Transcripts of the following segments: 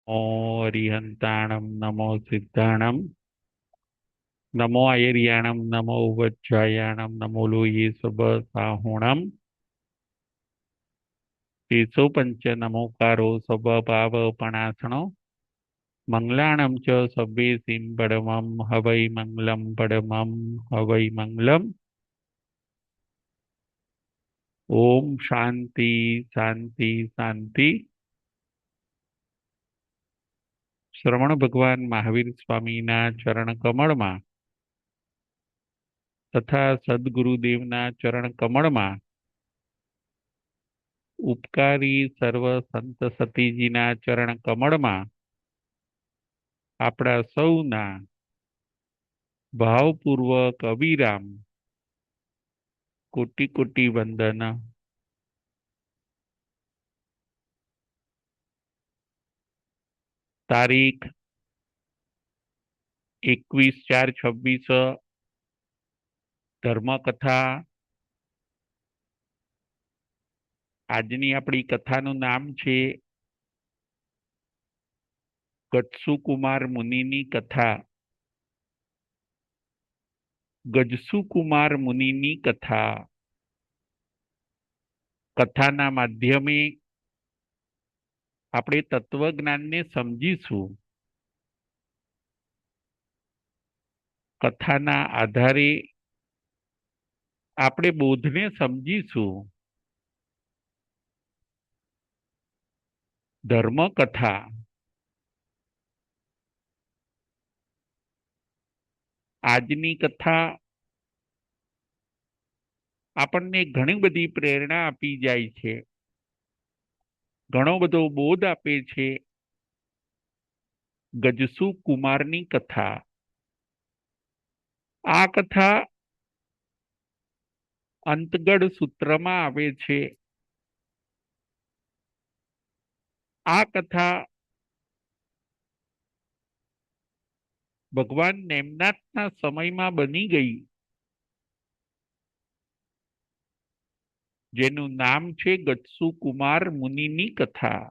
नमो अरिहंताणं नमो सिद्धाणं नमो आयर्याणं नमो वज्रायाणं नमो लोये सबसाहुणं तेसो पंच नमोकारो स्वभावपणासनो मंगलाणं च सभ्येसिं परमं हवै मंगलं परमं हवै मंगलम्। ओम शांति शांति शांति। श्रवण भगवान महावीर स्वामीना चरण कमळમાં તથા સદગુરુદેવના ચરણ કમળમાં ઉપકારી સર્વ સંત સતીજીના ચરણ કમળમાં આપણા સૌના ભાવપૂર્વક અવિરામ કોટી કોટી વંદન। તારીખ 21/4/26 ધર્મકથા। આજની આપણી કથાનું નામ છે ગજસુકુમાર મુનિની કથા। ગજસુકુમાર મુનિની કથા કથાના માધ્યમે આપણે તત્વજ્ઞાનને સમજીશું। કથાના આધારે આપણે બોધને સમજીશું। ધર્મકથા આજની કથા આપણને ઘણી બધી પ્રેરણા આપી જાય છે, ઘણો બધો બોધ આપે છે। ગજસુ કુમારની કથા, આ કથા અંતગળ સૂત્રમાં આવે છે। આ કથા ભગવાન નેમનાથના સમયમાં બની ગઈ, જેનું નામ છે ગજસુ કુમાર મુનિની કથા।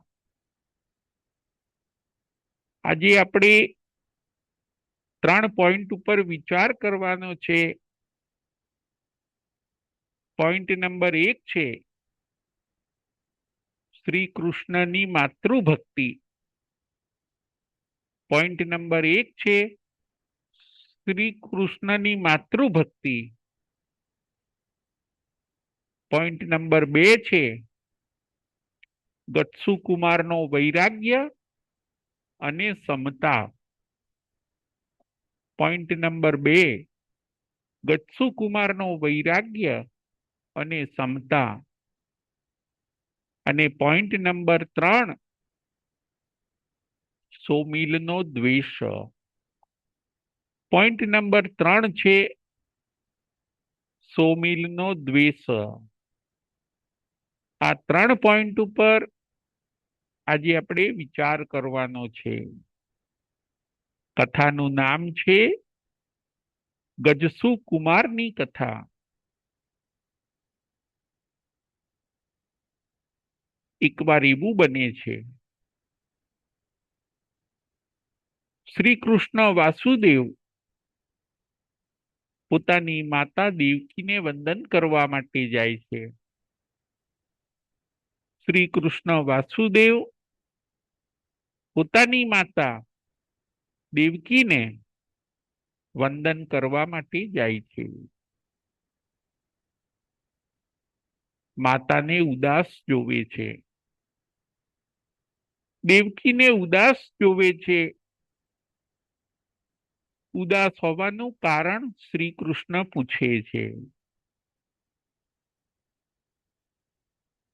આજે આપણે 3 પોઈન્ટ ઉપર વિચાર કરવાનો છે। પોઈન્ટ નંબર 1 છે શ્રી કૃષ્ણની માતૃભક્તિ। પોઈન્ટ નંબર 1 છે શ્રી કૃષ્ણની માતૃભક્તિ। પોઈન્ટ નંબર 2 છે ગજસુ કુમારનો વૈરાગ્ય અને સમતા। પોઈન્ટ નંબર 2 ગજસુ કુમારનો વૈરાગ્ય અને સમતા। અને પોઈન્ટ નંબર 3 સોમિલનો દ્વેષ। પોઈન્ટ નંબર 3 છે સોમિલનો દ્વેષ। આ 3 પોઈન્ટ ઉપર આજે આપણે વિચાર કરવાનો છે। કથાનું નામ છે ગજસુ કુમારની કથા। એકવાર એવું બને છે, શ્રી કૃષ્ણ વાસુદેવ પોતાની માતા દેવકીને વંદન કરવા માટે જાય છે। શ્રી કૃષ્ણ વાસુદેવ પોતાની માતા દેવકીને વંદન કરવા માટે જાય છે। માતાને ઉદાસ જોવે છે, દેવકીને ઉદાસ જોવે છે। ઉદાસ હોવાનું કારણ શ્રી કૃષ્ણ પૂછે છે।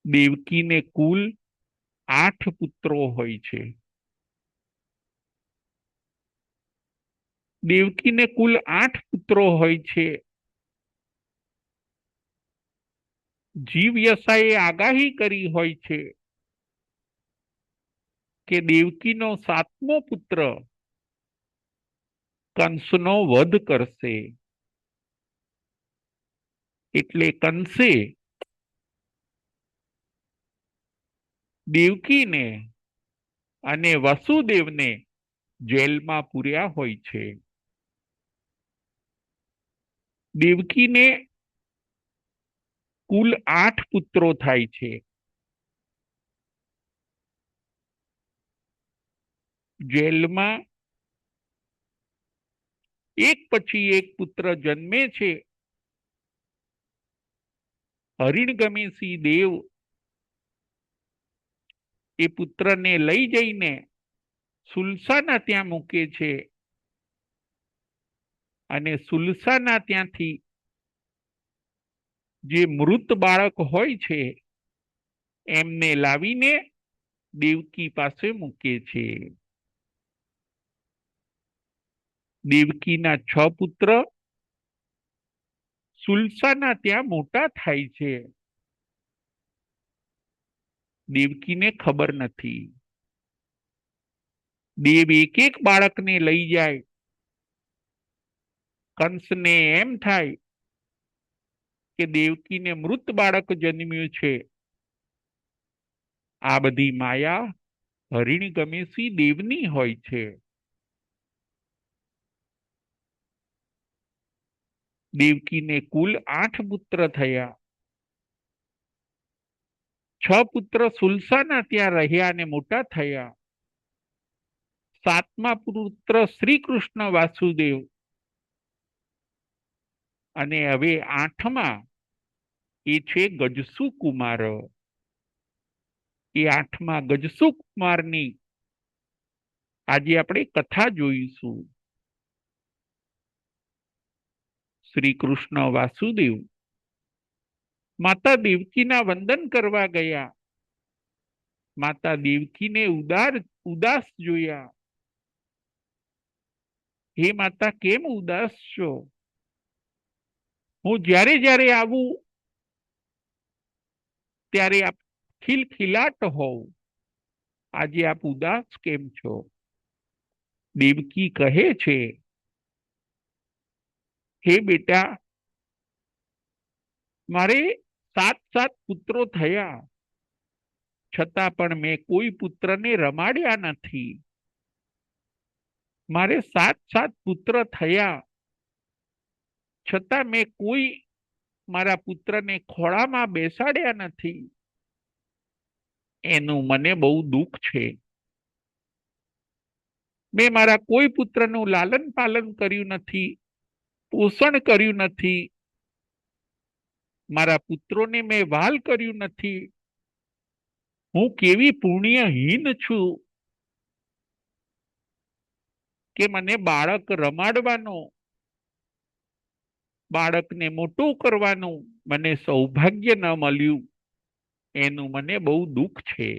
દેવકીને કુલ 8 પુત્રો હોય છે। દેવકીને કુલ 8 પુત્રો હોય છે। જીવ યશાએ આગાહી કરી હોય છે કે દેવકીનો 7મો પુત્ર કંસનો વધ કરશે। એટલે કંસે દેવકીને અને વસુદેવને જેલમાં પૂર્યા હોય છે. દેવકીને કુલ 8 પુત્રો થાય છે. જેલમાં એક પછી એક પુત્ર જન્મે છે. હરિણગમેશી દેવ એ પુત્રને લઈ જઈને સુલસાના ત્યાં મૂકે છે અને સુલસાના ત્યાંથી જે મૃત બાળક હોય છે એમને લાવીને દેવકી પાસે મૂકે છે. દેવકીના 6 પુત્ર સુલસાના ત્યાં મોટા થાય છે. દેવકીને ખબર નથી. દેવ એક એક બાળકને લઈ જાય. કંસને એમ થાય કે દેવકીને મૃત બાળક જન્મ્યું છે. આ બધી માયા હરિણગમેશી દેવની હોય છે. દેવકીને કુલ 8 પુત્ર થયા. 6 પુત્ર સુલસાના ત્યાં રહ્યા અને મોટા થયા. 7મા પુત્ર શ્રી કૃષ્ણ વાસુદેવ અને હવે 8મા એ છે ગજસુ કુમાર. એ 8મા ગજસુ કુમારની આજે આપણે કથા જોઈશું. શ્રી કૃષ્ણ વાસુદેવ માતા દેવકીના વંદન કરવા ગયા. માતા દેવકીને ઉદાસ જોયા. હે માતા, કેમ ઉદાસ છો? હું જ્યારે જ્યારે આવું ત્યારે આપ ખિલખિલાટ હોવ. આજે આપ ઉદાસ કેમ છો? દેવકી કહે છે, હે બેટા, મારે 7 પુત્રો થયા, છતાં પણ મેં કોઈ પુત્રને રમાડ્યા નથી. મારે 7 પુત્ર થયા, છતાં મેં કોઈ મારા પુત્રને ખોળામાં બેસાડ્યા નથી. એનું મને બહુ દુઃખ છે. મેં મારા કોઈ પુત્રનું લાલન પાલન કર્યું નથી, પોષણ કર્યું નથી. મારા પુત્રોને મેં વહાલ કર્યું નથી. હું કેવી પુણ્યહીન છું કે મને બાળક રમાડવાનો, બાળકને મોટું કરવાનું મને સૌભાગ્ય ન મળ્યું. એનું મને બહુ દુઃખ છે.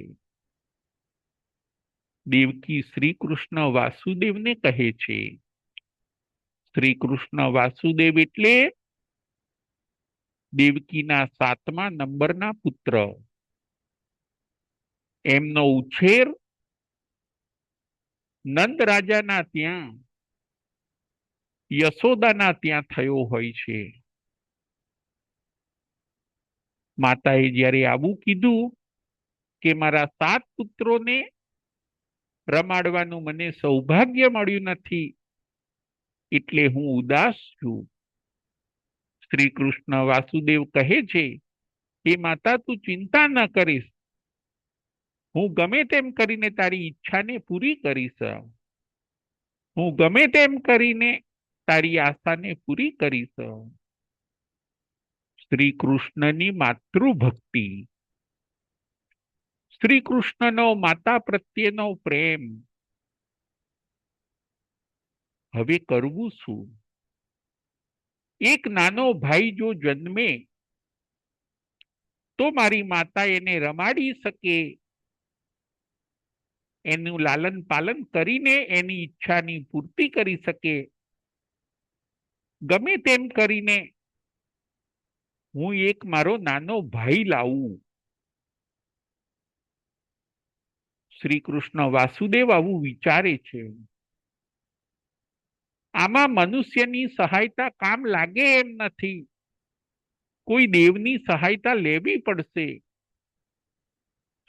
દેવકી શ્રી કૃષ્ણ વાસુદેવને કહે છે. શ્રી કૃષ્ણ વાસુદેવ એટલે દેવકીના 7મા નંબરના પુત્ર. એમનો ઉછેર નંદ રાજાના ત્યાં યશોદાના ત્યાં થયો હોય છે. માતાએ જ્યારે આવું કીધું કે મારા 7 પુત્રોને રમાડવાનું મને સૌભાગ્ય મળ્યું નથી, એટલે હું ઉદાસ છું. શ્રી કૃષ્ણ વાસુદેવ કહે છે, હે માતા, તું ચિંતા ન કરીશ. હું ગમે તેમ કરીને તારી ઈચ્છાને પૂરી કરીશ. હું ગમે તેમ કરીને તારી આશાને પૂરી કરીશ. શ્રી કૃષ્ણની માતૃભક્તિ, શ્રી કૃષ્ણનો માતા પ્રત્યેનો પ્રેમ. હવે કરવું શું? એક નાનો ભાઈ જો જન્મે તો મારી માતા એને રમાડી શકે, એનું લાલન પાલન કરીને એની ઈચ્છાની પૂર્તિ કરી શકે. ગમે તેમ કરીને હું એક મારો નાનો ભાઈ લાવું. શ્રી કૃષ્ણ વાસુદેવ આવું વિચારે છે. આમાં મનુષ્યની સહાયતા કામ લાગે એમ નથી. કોઈ દેવની સહાયતા લેવી પડશે.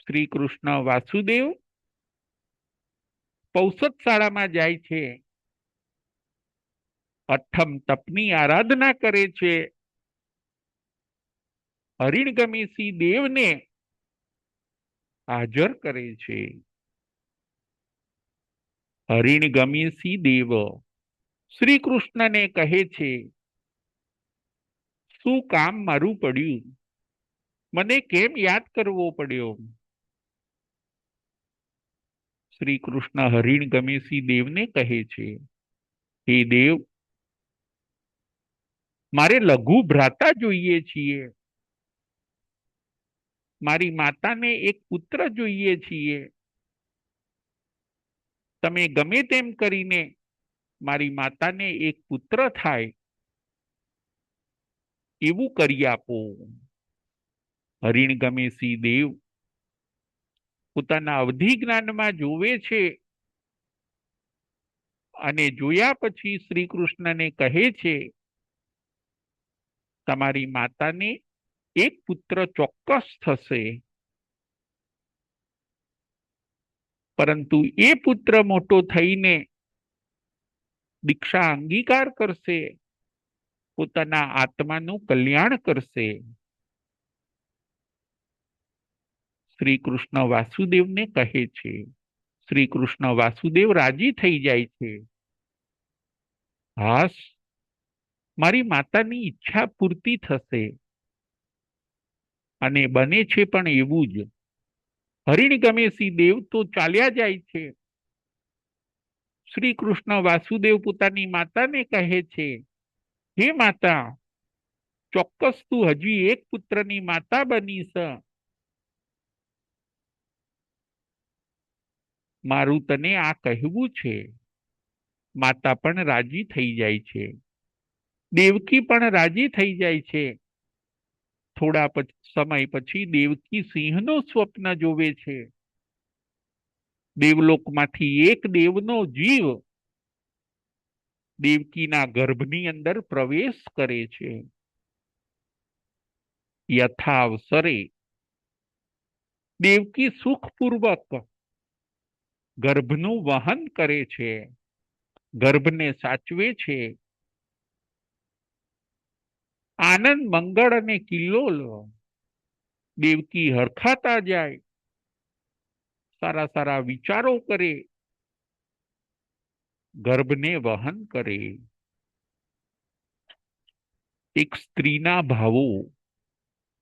શ્રી કૃષ્ણ વાસુદેવ પૌષદ શાળામાં જાય છે, અઠમ તપની આરાધના કરે છે, હરિણગમી સિંહ દેવને હાજર કરે છે. હરિણગમી સિંહ દેવ શ્રી કૃષ્ણને કહે છે, શું કામ મારું પડ્યું, મને કેમ યાદ કરવો પડ્યો? શ્રી કૃષ્ણ હરિણગમી સિંહ દેવને કહે છે, હે દેવ, મારે લઘુ ભ્રાતા જોઈએ છીએ, મારી માતાને એક પુત્ર જોઈએ છીએ. તમે ગમે તેમ કરીને મારી માતાને એક પુત્ર થાય એવું કરી આપો. હરિણગમી સિંહ દેવ પોતાના અવધિ જ્ઞાનમાં જોવે છે અને જોયા પછી શ્રી કૃષ્ણને કહે છે, તમારી માતાને એક પુત્ર ચોક્કસ થશે, પરંતુ એ પુત્ર મોટો થઈને દીક્ષા અંગીકાર કરશે, પોતાના આત્માનું કલ્યાણ કરશે. શ્રી કૃષ્ણ વાસુદેવને કહે છે. શ્રી કૃષ્ણ વાસુદેવ રાજી થઈ જાય છે. હાસ, મારી માતાની ઈચ્છા પૂર્તિ થશે, અને બને છે પણ એવું જ. હરિણગમી સિંહ દેવ તો ચાલ્યા જાય છે. શ્રી કૃષ્ણ વાસુદેવ પોતાની માતાને કહે છે, હે માતા, ચોક્કસ તું હજી એક પુત્રની માતા બનીશ. મારું તને આ કહેવું છે. માતા પણ રાજી થઈ જાય છે, દેવકી પણ રાજી થઈ જાય છે. થોડા સમય પછી દેવકી સિંહનું સ્વપ્ન જોવે છે. દેવલોકમાંથી એક દેવનો જીવ દેવકીના ગર્ભની અંદર પ્રવેશ કરે છે. યથાવસરે દેવકી સુખપૂર્વક ગર્ભનું વહન કરે છે, ગર્ભને સાચવે છે. આનંદ મંગળ અને કિલ્લોલ દેવકી હરખાતા જાય, સારા સારા વિચારો કરે, ગર્ભને વહન કરે. એક સ્ત્રીના ભાવો,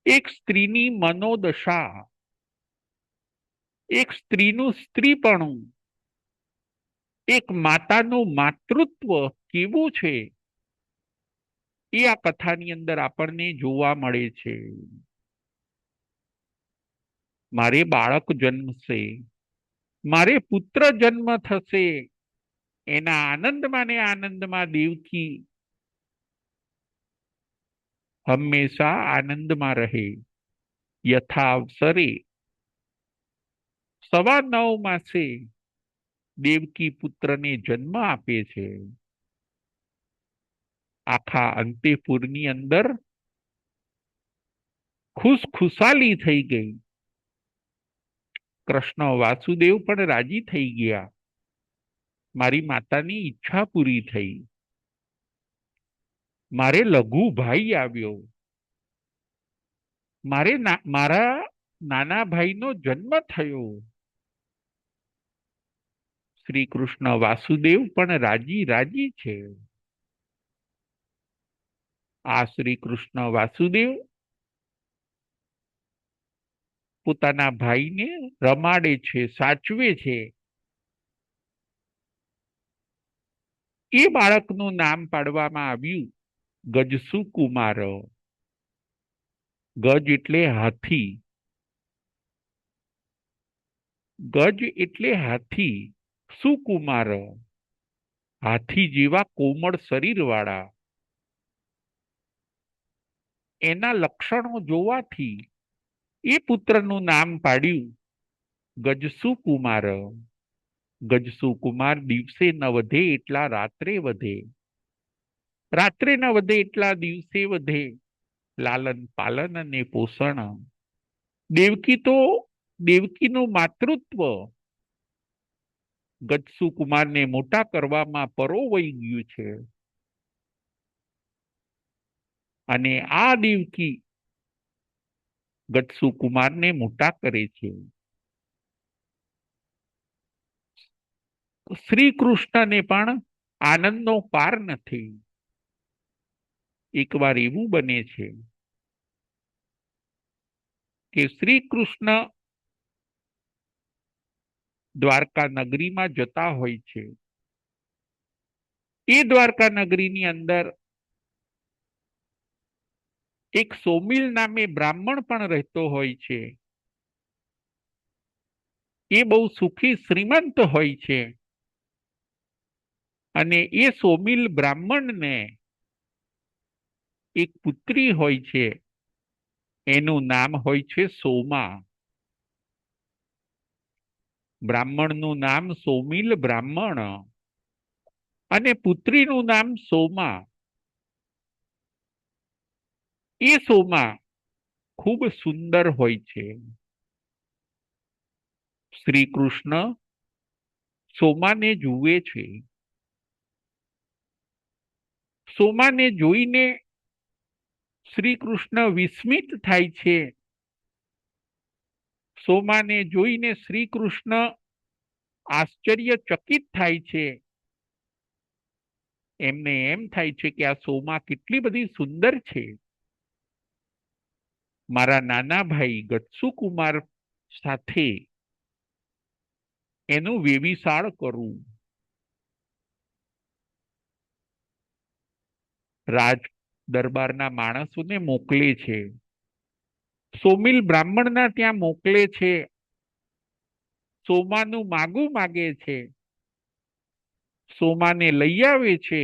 એક સ્ત્રીની મનોદશા, એક સ્ત્રીનું સ્ત્રીપણું, એક માતાનું માતૃત્વ કેવું છે, એ આ કથાની અંદર આપણને જોવા મળે છે. મારે બાળક જન્મશે, મારે પુત્ર જન્મ થશે, એના આનંદમાં ને આનંદમાં દેવકી હંમેશા આનંદમાં રહે. યથાવસરે 9:15 દેવકી પુત્રને જન્મ આપે છે. આખા અંતેપુરની અંદર ખુશખુશાલી થઈ ગઈ. કૃષ્ણ વાસુદેવ પણ રાજી થઈ ગયા, મારી માતાની ઈચ્છા પૂરી થઈ, મારે લઘુ ભાઈ આવ્યો, મારા નાના ભાઈનો જન્મ થયો. શ્રી કૃષ્ણ વાસુદેવ પણ રાજી રાજી છે. આ શ્રી કૃષ્ણ વાસુદેવ પોતાના ભાઈને રમાડે છે, સાચવે છે. એ બાળકનું નામ પાડવામાં આવ્યું ગજસુકુમાર. ગજ એટલે હાથી, ગજ એટલે હાથી, સુકુમાર હાથી જેવા કોમળ શરીર વાળા. એના લક્ષણો જોવાથી એ પુત્રનું નામ પાડ્યું ગજસુકુમાર. ગજસુકુમાર દિવસે ન વધે એટલા રાત્રે વધે, રાત્રે ન વધે એટલા દિવસે વધે. લાલન પાલન અને પોષણ. દેવકીનું માતૃત્વ ગજસુ કુમારને મોટા કરવામાં પરોવાઈ ગયું છે અને આ દેવકી ગજસુ કુમારને મોટા કરે છે. શ્રી કૃષ્ણને પણ આનંદનો પાર નથી. એકવાર એવું બને છે કે શ્રી કૃષ્ણ દ્વારકા નગરીમાં જતા હોય છે. એ દ્વારકા નગરીની અંદર એક સોમિલ નામે બ્રાહ્મણ પણ રહેતો હોય છે. એ બહુ સુખી શ્રીમંત હોય છે અને એ સોમિલ બ્રાહ્મણને એક પુત્રી હોય છે. એનું નામ હોય છે સોમા. બ્રાહ્મણનું નામ સોમિલ બ્રાહ્મણ અને પુત્રીનું નામ સોમા. એ સોમા ખૂબ સુંદર હોય છે. શ્રી કૃષ્ણ સોમાને જુએ છે. સોમાને જોઈને શ્રી કૃષ્ણ વિસ્મિત થાય છે. સોમાને જોઈને શ્રી કૃષ્ણ આશ્ચર્યચકિત થાય છે. એમને એમ થાય છે કે આ સોમા કેટલી બધી સુંદર છે. મારા નાના ભાઈ ગજસુ કુમાર સાથે એનું વેવિશાળ કરું. રાજ દરબારના માણસોને મોકલે છે. સોમિલ બ્રાહ્મણના ત્યાં મોકલે છે. સોમાનું માગું માગે છે. સોમાને લઈ આવે છે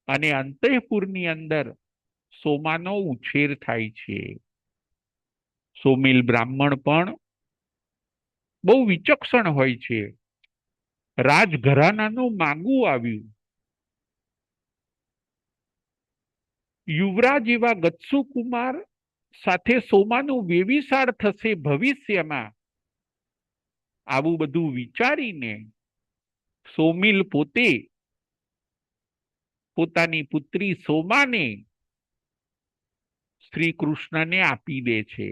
અને અંતઃપુરની અંદર સોમાનો ઉછેર થાય છે. સોમિલ બ્રાહ્મણ પણ બહુ વિચક્ષણ હોય છે. રાજઘરાનાનું માગું આવ્યું. યુવરાજ એવા ગજસુ કુમાર સાથે સોમાનું વેવિશાળ થશે ભવિષ્યમાં. આવું બધું વિચારીને સોમિલ પોતે પોતાની પુત્રી સોમાને શ્રી કૃષ્ણને આપી દે છે.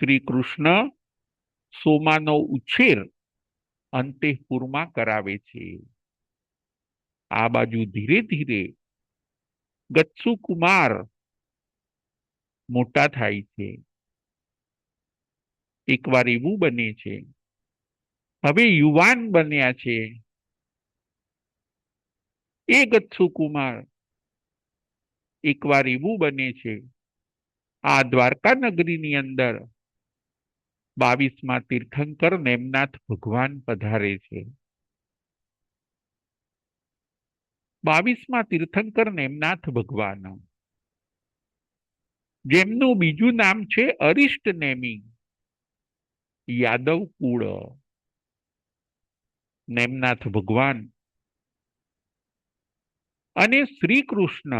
શ્રી કૃષ્ણ સોમાનો ઉછેર અંતઃપુરમાં કરાવે છે. આ બાજુ ધીરે ધીરે ગજસુ કુમાર મોટા થાય છે. એકવાર એવું બને છે, હવે યુવાન બન્યા છે. એ ગજસુ કુમાર એકવાર એવું બને છે, આ દ્વારકા નગરીની અંદર 22મા તીર્થંકર નેમનાથ ભગવાન પધારે છે. 22મા તીર્થંકર નેમનાથ ભગવાન, જેમનું બીજું નામ છે અરિષ્ટ નેમી, યાદવ કુળ. નેમનાથ ભગવાન અને શ્રી કૃષ્ણ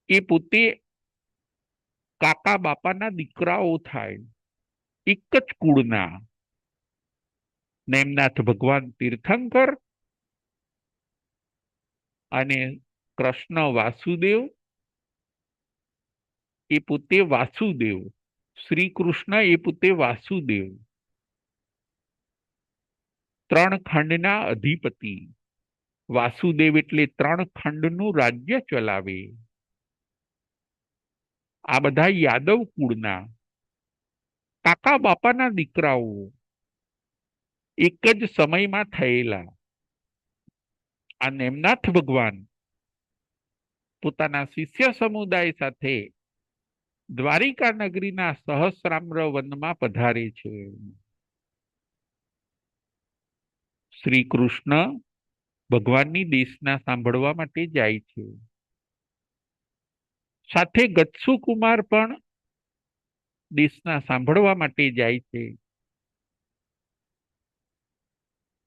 એ પોતે કાકા બાપાના દીકરાઓ થાય, એક જ કુળના. નેમનાથ ભગવાન તીર્થંકર અને કૃષ્ણ વાસુદેવ એ પોતે વાસુદેવ. શ્રી કૃષ્ણ એ પોતે વાસુદેવ. 3 ખંડના અધિપતિ. વાસુદેવ એટલે 3 ખંડનું રાજ્ય ચલાવે. આ બધા યાદવ કુળના કાકા બાપાના દીકરાઓ એક જ સમયમાં થયેલા. આ નેમનાથ ભગવાન પોતાના શિષ્ય સમુદાય સાથે દ્વારિકા નગરીના સહસ્રામ્ર વનમાં પધારે છે. શ્રી કૃષ્ણ ભગવાનની દેશના સાંભળવા માટે જાય છે. સાથે ગજસુ કુમાર પણ દેશના સાંભળવા માટે જાય છે.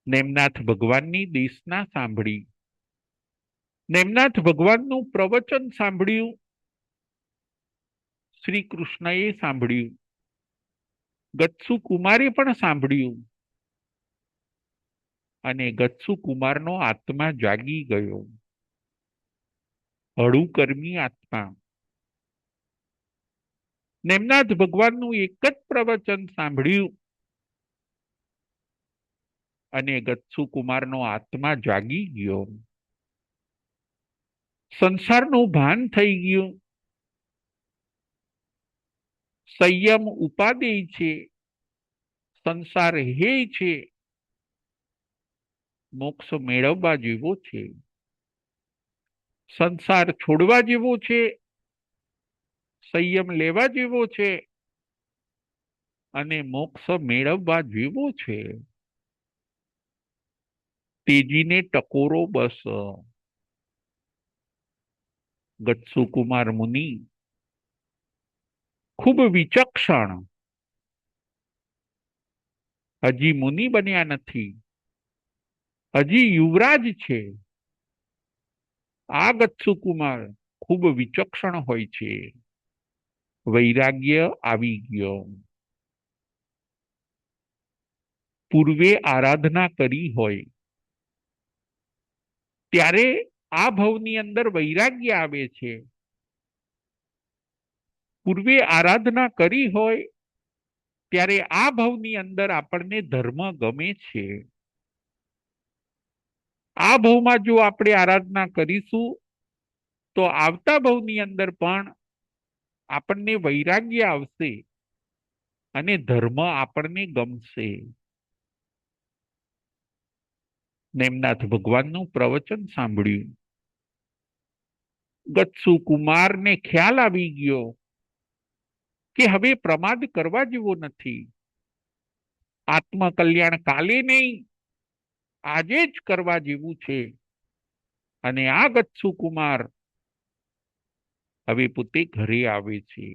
નેમનાથ ભગવાનની દેશના સાંભળી, નેમનાથ ભગવાનનું પ્રવચન સાંભળ્યું, શ્રી કૃષ્ણએ સાંભળ્યું. ગત્સુ કુમારે પણ સાંભળ્યું અને ગત્સુ કુમારનો આત્મા જાગી ગયો. હળુકર્મી આત્મા. નેમનાથ ભગવાનનું એક જ પ્રવચન સાંભળ્યું અને ગત્સુ કુમારનો આત્મા જાગી ગયો. સંસારનું ભાન થઈ ગયું. સંયમ ઉપાદેય છે, સંસાર હેય છે, મોક્ષ મેળવવા જેવો છે. સંસાર છોડવા જેવો છે, સંયમ લેવા જેવો છે અને મોક્ષ મેળવવા જેવો છે. તેજીને ટકોરો બસ. ગત્સુ કુમાર મુનિ ખૂબ વિચક્ષણ, હજી મુનિ બન્યા નથી, હજી યુવરાજ છે. આ ગત્સુ કુમાર ખૂબ વિચક્ષણ હોય છે. વૈરાગ્ય આવી ગયો. પૂર્વે આરાધના કરી હોય ત્યારે આ ભવની અંદર વૈરાગ્ય આવે છે. પૂર્વે આરાધના કરી હોય ત્યારે આ ભવની અંદર આપણને ધર્મ ગમે છે. આ ભવમાં જો આપણે આરાધના કરીશું તો આવતા ભવની અંદર પણ આપણને વૈરાગ્ય આવશે અને ધર્મ આપણને ગમશે. નેમનાથ ભગવાનનું પ્રવચન સાંભળ્યું. ગત્સુ કુમારને ખ્યાલ આવી ગયો કે હવે પ્રમાદ કરવા જેવો નથી. આત્મકલ્યાણ કાલે નહીં, આજે જ કરવા જેવું છે. અને આ ગત્સુ કુમાર હવે પોતે ઘરે આવે છે.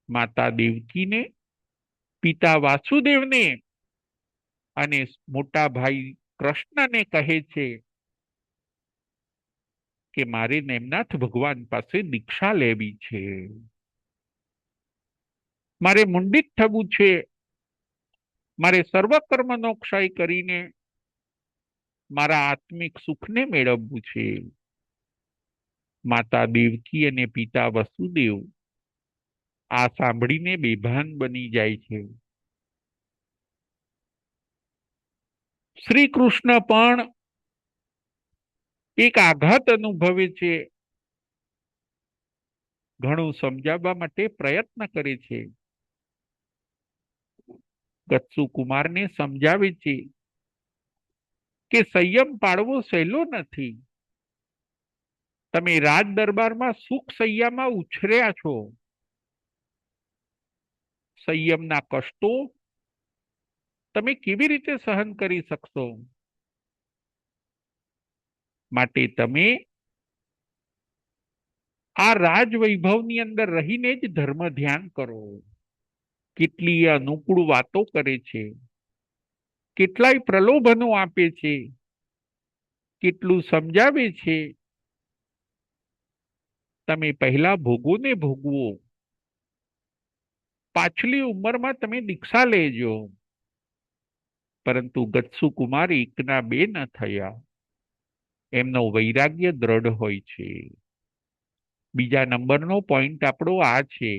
માતા દેવકીને, પિતા વાસુદેવને અને મોટા ભાઈ કૃષ્ણને કહે છે કે મારે નેમનાથ ભગવાન પાસે દીક્ષા લેવી છે, મારે મુંડિત થવું છે, મારે સર્વ કર્મનો ક્ષય કરીને મારા આત્મિક સુખને મેળવવું છે. માતા દેવકી અને પિતા વસુદેવ આ સાંભળીને બેભાન બની જાય છે. શ્રી કૃષ્ણ પણ એક આઘાત અનુભવે છે. ઘણું સમજાવવા માટે પ્રયત્ન કરે છે. ગત્સુ કુમારને સમજાવે છે કે સંયમ પાળવો સહેલો નથી. તમે રાજ દરબારમાં સુખ સંયમમાં ઉછર્યા છો. સંયમના કષ્ટો તમે કેવી રીતે સહન કરી શકશો? માટે તમે આ રાજ વૈભવની અંદર રહીને જ ધર્મ ધ્યાન કરો. કેટલી અનુકૂળ વાતો કરે છે, કેટલાય પ્રલોભનો આપે છે, કેટલું સમજાવે છે. તમે પહેલા ભોગોને ભોગવો, પાછલી ઉંમરમાં તમે દીક્ષા લેજો. પરંતુ ગત્સુ કુમાર એકના બે ન થયા. એમનો વૈરાગ્ય દ્રઢ હોય છે. બીજા નંબરનો પોઈન્ટ આપણો આ છે,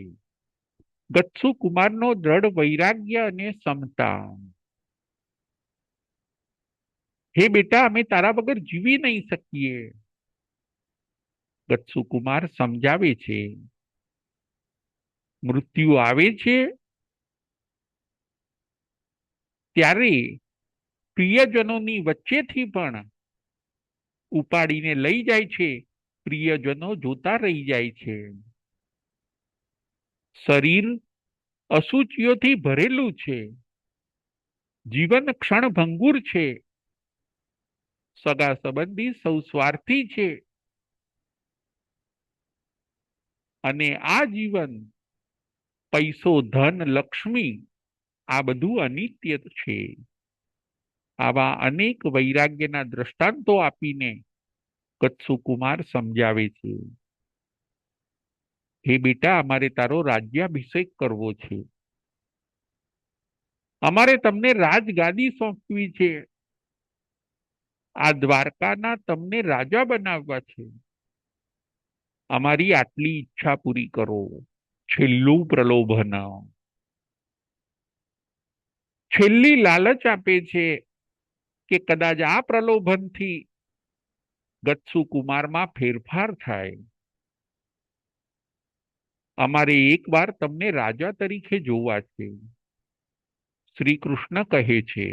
ગત્સુ કુમારનો દ્રઢ વૈરાગ્ય અને સમતા. હે બેટા, અમે તારા વગર જીવી નહીં શકીએ. ગત્સુ કુમાર સમજાવે છે. મૃત્યુ આવે છે ત્યારે પ્રિયજનોની વચ્ચેથી પણ ઉપાડીને લઈ જાય છે. પ્રિયજનો જોતા રહી જાય છે. શરીર અસુચિઓથી ભરેલું છે. જીવન ક્ષણભંગુર છે. સગા સંબંધી સૌ સ્વાર્થી છે. અને આ જીવન, પૈસો, ધન, લક્ષ્મી આ બધું અનિત્ય છે. આવા અનેક વૈરાગ્યના દ્રષ્ટાંતો આપીને ગત્સુ કુમાર સમજાવે છે. હે બેટા, અમારે તારો રાજ્યાભિષેક કરવો છે. અમારે તમને રાજગાદી સોંપવી છે, આ દ્વારકાના તમને રાજા બનાવવા છે, અમારી આટલી ઈચ્છા પૂરી કરો. છેલ્લું પ્રલોભન, છેલ્લી લાલચ આપે છે કે કદાચ આ પ્રલોભનથી ગત્સુ કુમારમાં ફેરફાર થાય. અમારે એકવાર તમને રાજા તરીકે જોવા છે. શ્રી કૃષ્ણ કહે છે,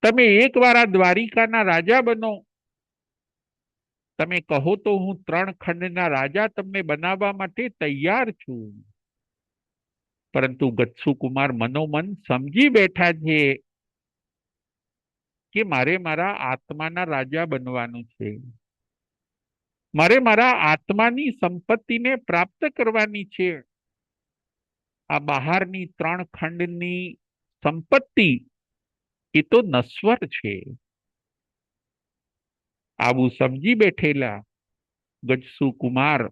તમે એકવાર આ દ્વારિકાના રાજા બનો. તમે કહો તો હું 3 ખંડના રાજા તમને બનાવવા માટે તૈયાર છું. પરંતુ ગત્સુ કુમાર મનોમન સમજી બેઠા છે કે મારે મારા આત્માના રાજા બનવાનું છે. મારે મારા આત્માની સંપત્તિને પ્રાપ્ત કરવાની છે. આ બહારની 3 ખંડની સંપત્તિ એ તો નશ્વર છે. આવું સમજી બેઠેલા ગજસુ કુમાર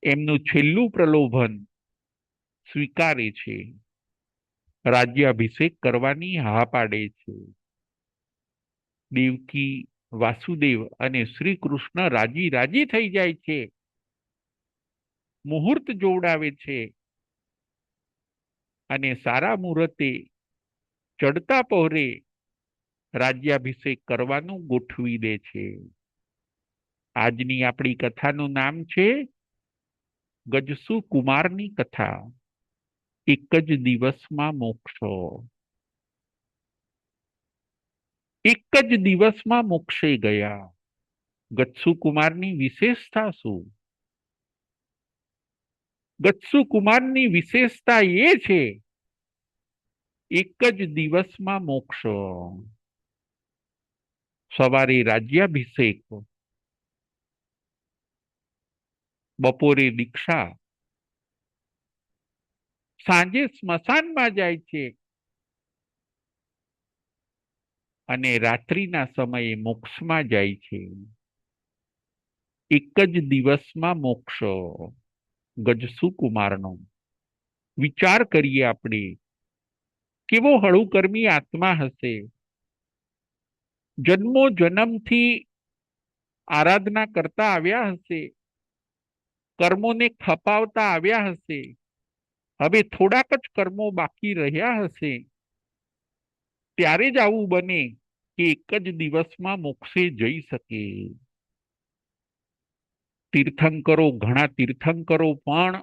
એમનું છેલ્લું પ્રલોભન સ્વીકારે છે. રાજ્યાભિષેક કરવાની હા પાડે છે. દેવકી, વાસુદેવ અને શ્રી કૃષ્ણ રાજી રાજી થઈ જાય છે. મુહૂર્ત જોડાવે છે અને સારા મુહૂર્તે ચડતા પહોરે રાજ્યાભિષેક કરવાનું ગોઠવી દે છે. આજની આપણી કથાનું નામ છે ગજસુ કુમારની કથા. એક જ દિવસમાં મોક્ષ. એક જ દિવસમાં મોક્ષે ગયા. ગજસુ કુમારની વિશેષતા શું? ગજસુ કુમારની વિશેષતા એ છે એક જ દિવસમાં મોક્ષ. સવારે રાજ્યાભિષેક, બપોરે દીક્ષા, સાંજે સ્મશાનમાં જાય છે અને રાત્રિના સમયે મોક્ષમાં જાય છે. એક જ દિવસમાં મોક્ષ ગજસુ કુમારનો. વિચાર કરીએ આપણે, કેવો હળુકર્મી આત્મા હશે. જન્મો જન્મથી આરાધના કરતા આવ્યા હશે, કર્મોને ખપાવતા આવ્યા હશે. હવે થોડાક જ કર્મો બાકી રહ્યા હશે, ત્યારે જ આવું બને કે એક જ દિવસમાં મોક્ષે જઈ શકે. તીર્થંકરો, ઘણા તીર્થંકરો પણ,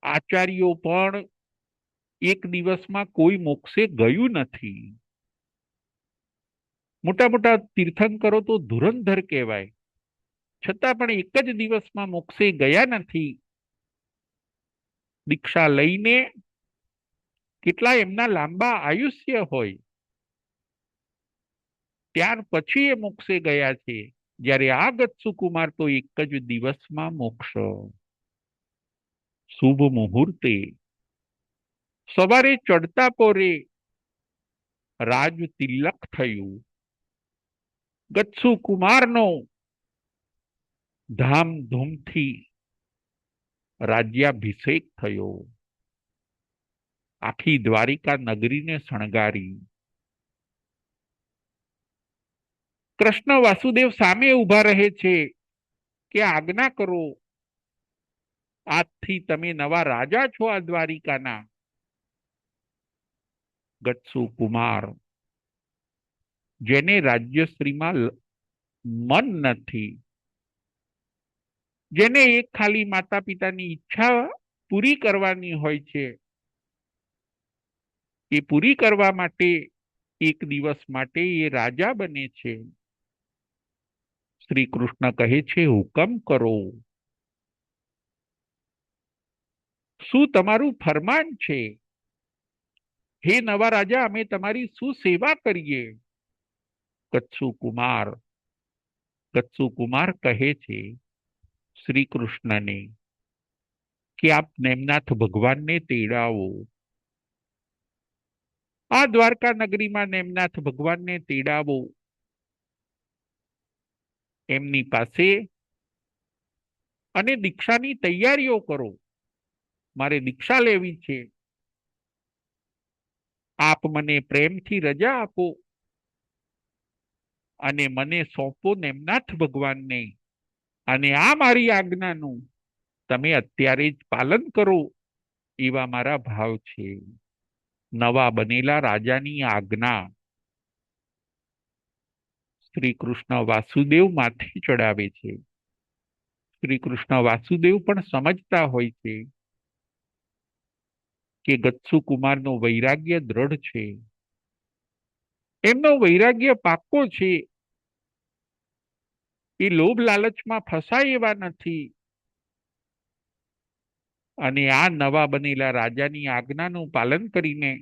આચાર્યો પણ એક દિવસમાં કોઈ મોક્ષે ગયું નથી. મોટા મોટા તીર્થંકરો તો ધુરંધર કહેવાય, છતાં પણ એક જ દિવસમાં મોક્ષે ગયા નથી. દીક્ષા લઈને કેટલા એમના લાંબા આયુષ્ય હોય, ત્યાર પછી એ મોક્ષે ગયા છે. જ્યારે આ ગજસુ કુમાર તો એક જ દિવસમાં મોક્ષ. શુભ મુહૂર્તે સવારે ચડતા પોરે રાજ તિલક થયું. ગજસુ કુમારનો ધામધૂમથી રાજ્યાભિષેક થયો. આખી દ્વારિકા નગરીને શણગારી. કૃષ્ણ વાસુદેવ સામે ઉભા રહે છે કે આજ્ઞા કરો, આજથી તમે નવા રાજા છો આ દ્વારિકાના. ગજસુ કુમાર, જેને રાજ્યશ્રીમાં મન નથી, જેને એક ખાલી માતા પિતાની ઈચ્છા પૂરી કરવાની હોય છે, એ પૂરી કરવા માટે એક દિવસ માટે એ રાજા બને છે. શ્રી કૃષ્ણ કહે છે, હુકમ કરો, શું તમારું ફરમાન છે? હે નવા રાજા, અમે તમારી શું સેવા કરીએ? ગજસુ કુમાર કહે છે શ્રી કૃષ્ણને કે આપ નેમનાથ ભગવાનને તેડાવો. આ દ્વારકા નગરીમાં નેમનાથ ભગવાનને તેડાવો. એમની પાસે અને દીક્ષાની તૈયારીઓ કરો. મારે દીક્ષા લેવી છે, આપ મને પ્રેમથી રજા આપો અને મને સોંપો નેમનાથ ભગવાનને, અને આ મારી આજ્ઞાનું તમે અત્યારે જ પાલન કરો, એવા મારા ભાવ છે. નવા બનેલા રાજાની આજ્ઞા શ્રી કૃષ્ણ વાસુદેવ માથે ચડાવે છે. શ્રી કૃષ્ણ વાસુદેવ પણ સમજતા હોય છે કે ગચ્છુ કુમારનો વૈરાગ્ય દ્રઢ છે, એમનો વૈરાગ્ય પાક્કો છે, એ લોભ લાલચમાં ફસાય એવા નથી, અને આ નવા બનેલા રાજાની આજ્ઞાનું પાલન કરીને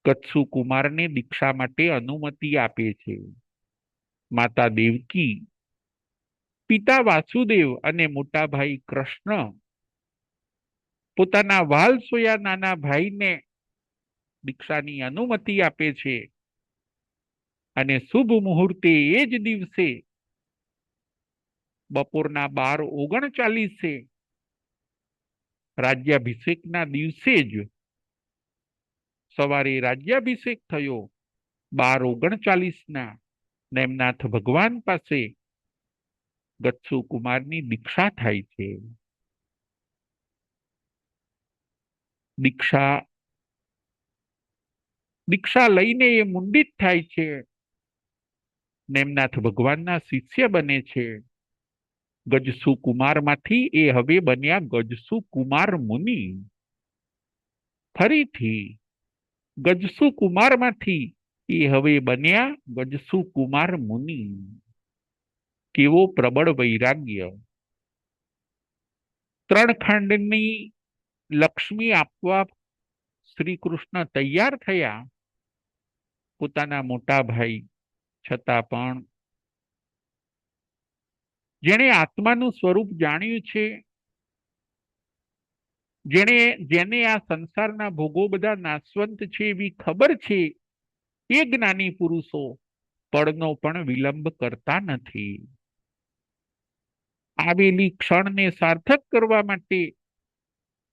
ગચ્છુ કુમારને દીક્ષા માટે અનુમતિ આપે છે. માતા દેવકી, પિતા વાસુદેવ અને મોટા ભાઈ કૃષ્ણ પોતાના વાલ સોયા નાના ભાઈને દીક્ષાની અનુમતિ આપે છે, અને શુભ મુહૂર્તે એ જ દિવસે બપોરના 12:39 રાજ્યાભિષેકના દિવસે જ સવારે રાજ્યાભિષેક થયો. 12:39 નેમનાથ ભગવાન પાસે ગચ્છુ કુમારની દીક્ષા થાય છે. દીક્ષા લઈને એ મુંડિત થાય છે, નેમનાથ ભગવાનના શિષ્ય બને છે. ગજસુ કુમારમાંથી એ હવે બન્યા ગજસુ કુમાર મુનિ. ફરીથી ગજસુ કુમારમાંથી એ હવે બન્યા ગજસુ કુમાર મુનિ. કેવો પ્રબળ વૈરાગ્ય! 3 ખંડની લક્ષ્મી આપવા શ્રી કૃષ્ણ તૈયાર થયા, પોતાના મોટા ભાઈ છતાં પણ જેણે આત્માનું સ્વરૂપ જાણ્યું છે, જેને આ સંસારના ભોગો બધા નાશવંત છે એવી ખબર છે, એ જ્ઞાની પુરુષો પળનો પણ વિલંબ કરતા નથી. આવેલી ક્ષણને સાર્થક કરવા માટે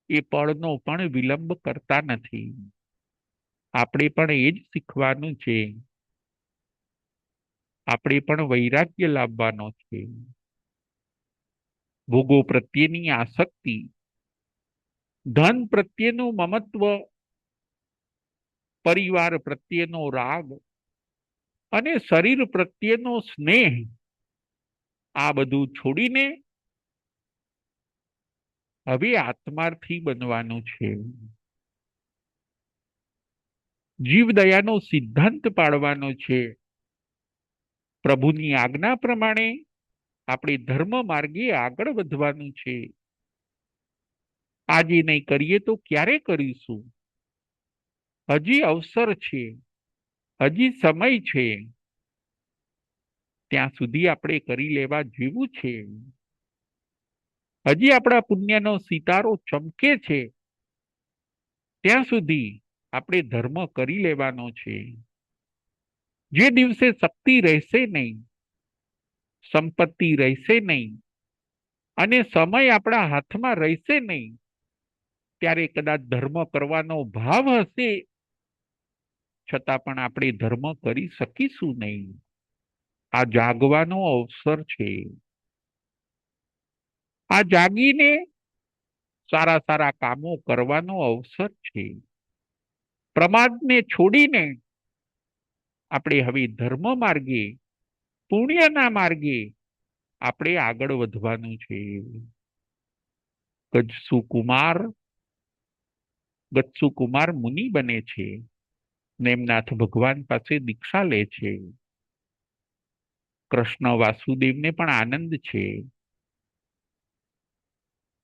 એ પળનો પણ વિલંબ કરતા નથી. આપણે પણ એ જ શીખવાનું છે. આપણે પણ વૈરાગ્ય લાવવાનો છે. ભોગો પ્રત્યેની આસક્તિ, ધન પ્રત્યેનું મમત્વ, પરિવાર પ્રત્યેનો રાગ અને શરીર પ્રત્યેનો સ્નેહ, આ બધું છોડીને હવે આત્માર્થી બનવાનું છે. જીવદયાનો સિદ્ધાંત પાડવાનો છે. પ્રભુની આજ્ઞા પ્રમાણે આપણે ધર્મ માર્ગે આગળ વધવાનું છે. આજે નહીં કરીએ તો ક્યારે કરીશું? હજી અવસર છે, હજી સમય છે, ત્યાં સુધી આપણે કરી લેવા જેવું છે. હજી આપણા પુણ્યનો સિતારો ચમકે છે, ત્યાં સુધી આપણે ધર્મ કરી લેવાનો છે. જે દિવસે શક્તિ રહેશે નહીં, સંપત્તિ રહેશે નહીં અને સમય આપણા હાથમાં રહેશે નહીં, ત્યારે કદાચ ધર્મ કરવાનો ભાવ હશે, છતાં પણ આપણે ધર્મ કરી શકીશું નહીં. આ જાગવાનો અવસર છે. આ જાગીને સારા સારા કામો કરવાનો અવસર છે. પ્રમાદને છોડીને આપણે હવે ધર્મ માર્ગે, પુણ્યના માર્ગે આપણે આગળ વધવાનું છે. ગચ્છુ કુમાર મુનિ બને છે, નેમનાથ ભગવાન પાસે દીક્ષા લે છે. કૃષ્ણ વાસુદેવને પણ આનંદ છે,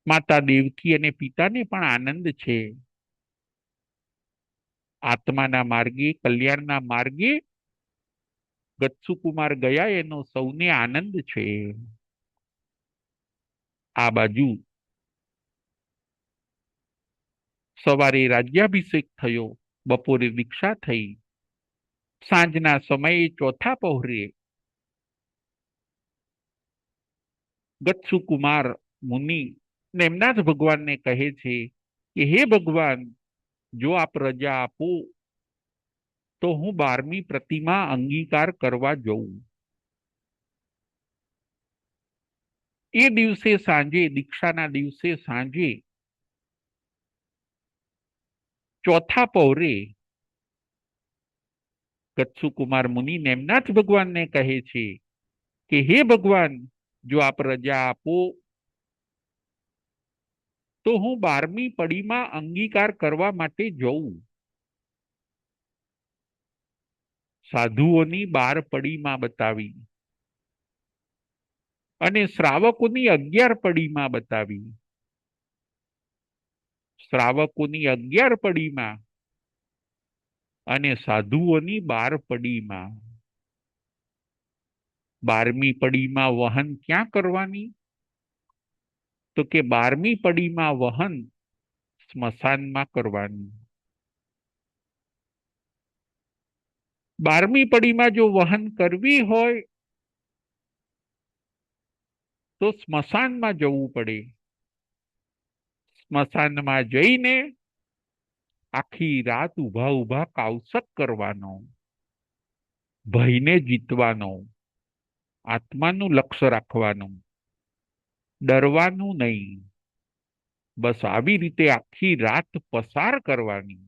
માતા દેવકી અને પિતાને પણ આનંદ છે. આત્માના માર્ગે, કલ્યાણના માર્ગે ગચ્છુ કુમાર ગયા એનો સૌને આનંદ છે. આ બાજુ સવારે રાજ્યાભિષેક થયો, બપોરે દીક્ષા થઈ, સાંજના સમયે ચોથા પહોરે ગચ્છુ કુમાર મુનિ એમના જ ભગવાનને કહે છે કે હે ભગવાન, જો આપ રજા આપો તો હું 12મી પ્રતિમા અંગીકાર કરવા જઉં. એ દિવસે સાંજે, દીક્ષાના દિવસે સાંજે, ચોથા પહોરે ગચ્છુકુમાર મુનિ એમના જ ભગવાનને કહે છે કે હે ભગવાન, જો આપ રજા આપો તો હું 12મી પડીમાં અંગીકાર કરવા માટે જઉં. સાધુઓની 12 પડીમાં બતાવી અને શ્રાવકોની 11 પડીમાં બતાવી. શ્રાવકોની 11 પડીમાં અને સાધુઓની 12 પડીમાં. 12મી પડીમાં વહન ક્યાં કરવાની? તો કે 12મી પડીમાં વહન સ્મશાનમાં કરવાની. 12મી પડીમાં જો વહન કરવી હોય તો સ્મશાનમાં જવું પડે. સ્મશાનમાં જઈને આખી રાત ઊભા ઊભા કાવસક કરવાનો, ભયને જીતવાનો, આત્માનું લક્ષ્ય રાખવાનું, ડરવાનું નહીં. બસ આવી રીતે આખી રાત પસાર કરવાની.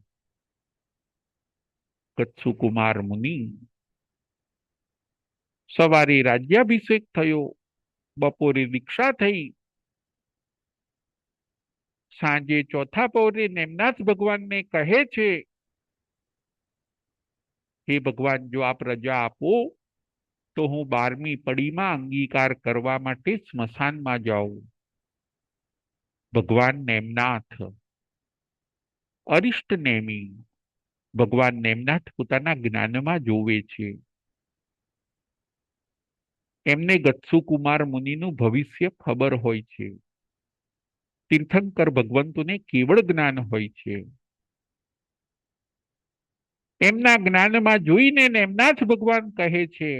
ગચ્છુકુમાર મુનિ સવારે રાજ્યાભિષેક થયો, બપોરે દીક્ષા થઈ, સાંજે ચોથા પહોરે એમના જ ભગવાનને કહે છે હે ભગવાન, જો આપ રજા આપો તો હું 12મી પડીમાં અંગીકાર કરવા માટે સ્મશાનમાં જાઉં. ભગવાન નેમનાથ અરિષ્ટ નેમી, ભગવાન નેમનાથ પોતાના જ્ઞાનમાં જોવે છે. એમને ગચ્છુકુમાર મુનિનું ભવિષ્ય ખબર હોય છે. તીર્થંકર ભગવંતોને કેવળ જ્ઞાન હોય છે. એમના જ્ઞાનમાં જોઈને એમના જ ભગવાન કહે છે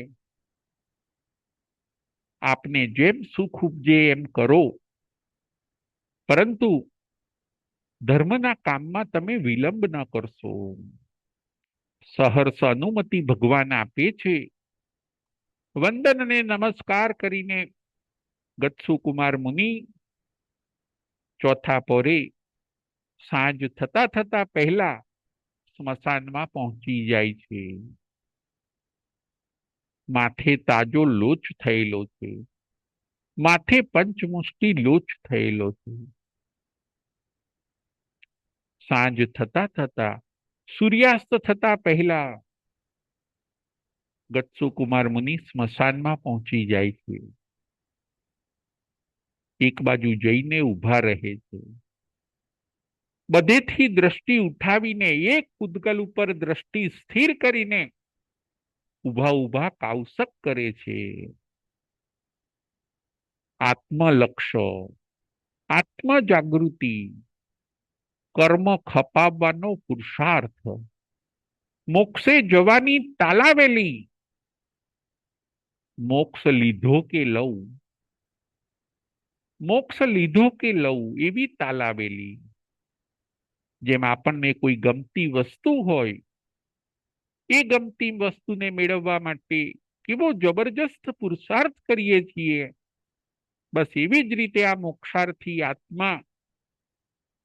આપને જેમ સુખ ઉપજે એમ કરો, પરંતુ ધર્મના કામમાં તમે વિલંબ ન કરશો. સહર્ષ અનુમતિ ભગવાન આપે છે. વંદન અને નમસ્કાર કરીને ગચ્છુકુમાર મુનિ ચોથા પહોરે સાંજ થતા થતા પહેલા સ્મશાનમાં પહોંચી જાય છે. માથે તાજો લોચ થયેલો છે. માથે પંચમુષ્ટિ લોચ થયેલો છે. સાંજ થતા થતા, સૂર્યાસ્ત થતા પહેલા ગચ્છુકુમાર મુનિ સ્મશાનમાં પહોંચી જાય છે. એક બાજુ જઈને ઊભા રહે છે. બધેથી દ્રષ્ટિ ઉઠાવીને એક પૂદગલ ઉપર દ્રષ્ટિ સ્થિર કરીને ઊભા ઊભા કાવસક કરે છે. આત્મલક્ષ્ય, આત્મજાગૃતિ, કર્મ ખપાવવાનો પુરુષાર્થ, મોક્ષે જવાની તાલાવેલી, મોક્ષ લીધો કે લઉં, મોક્ષ લીધો કે લઉં, એવી તાલાવેલી. જેમ આપણને કોઈ ગમતી વસ્તુ હોય, એ ગમતી વસ્તુને મેળવવા માટે કેવો જબરજસ્ત પુરુષાર્થ કરીએ છીએ, બસ એવી જ રીતે આ મોક્ષાર્થી આત્મા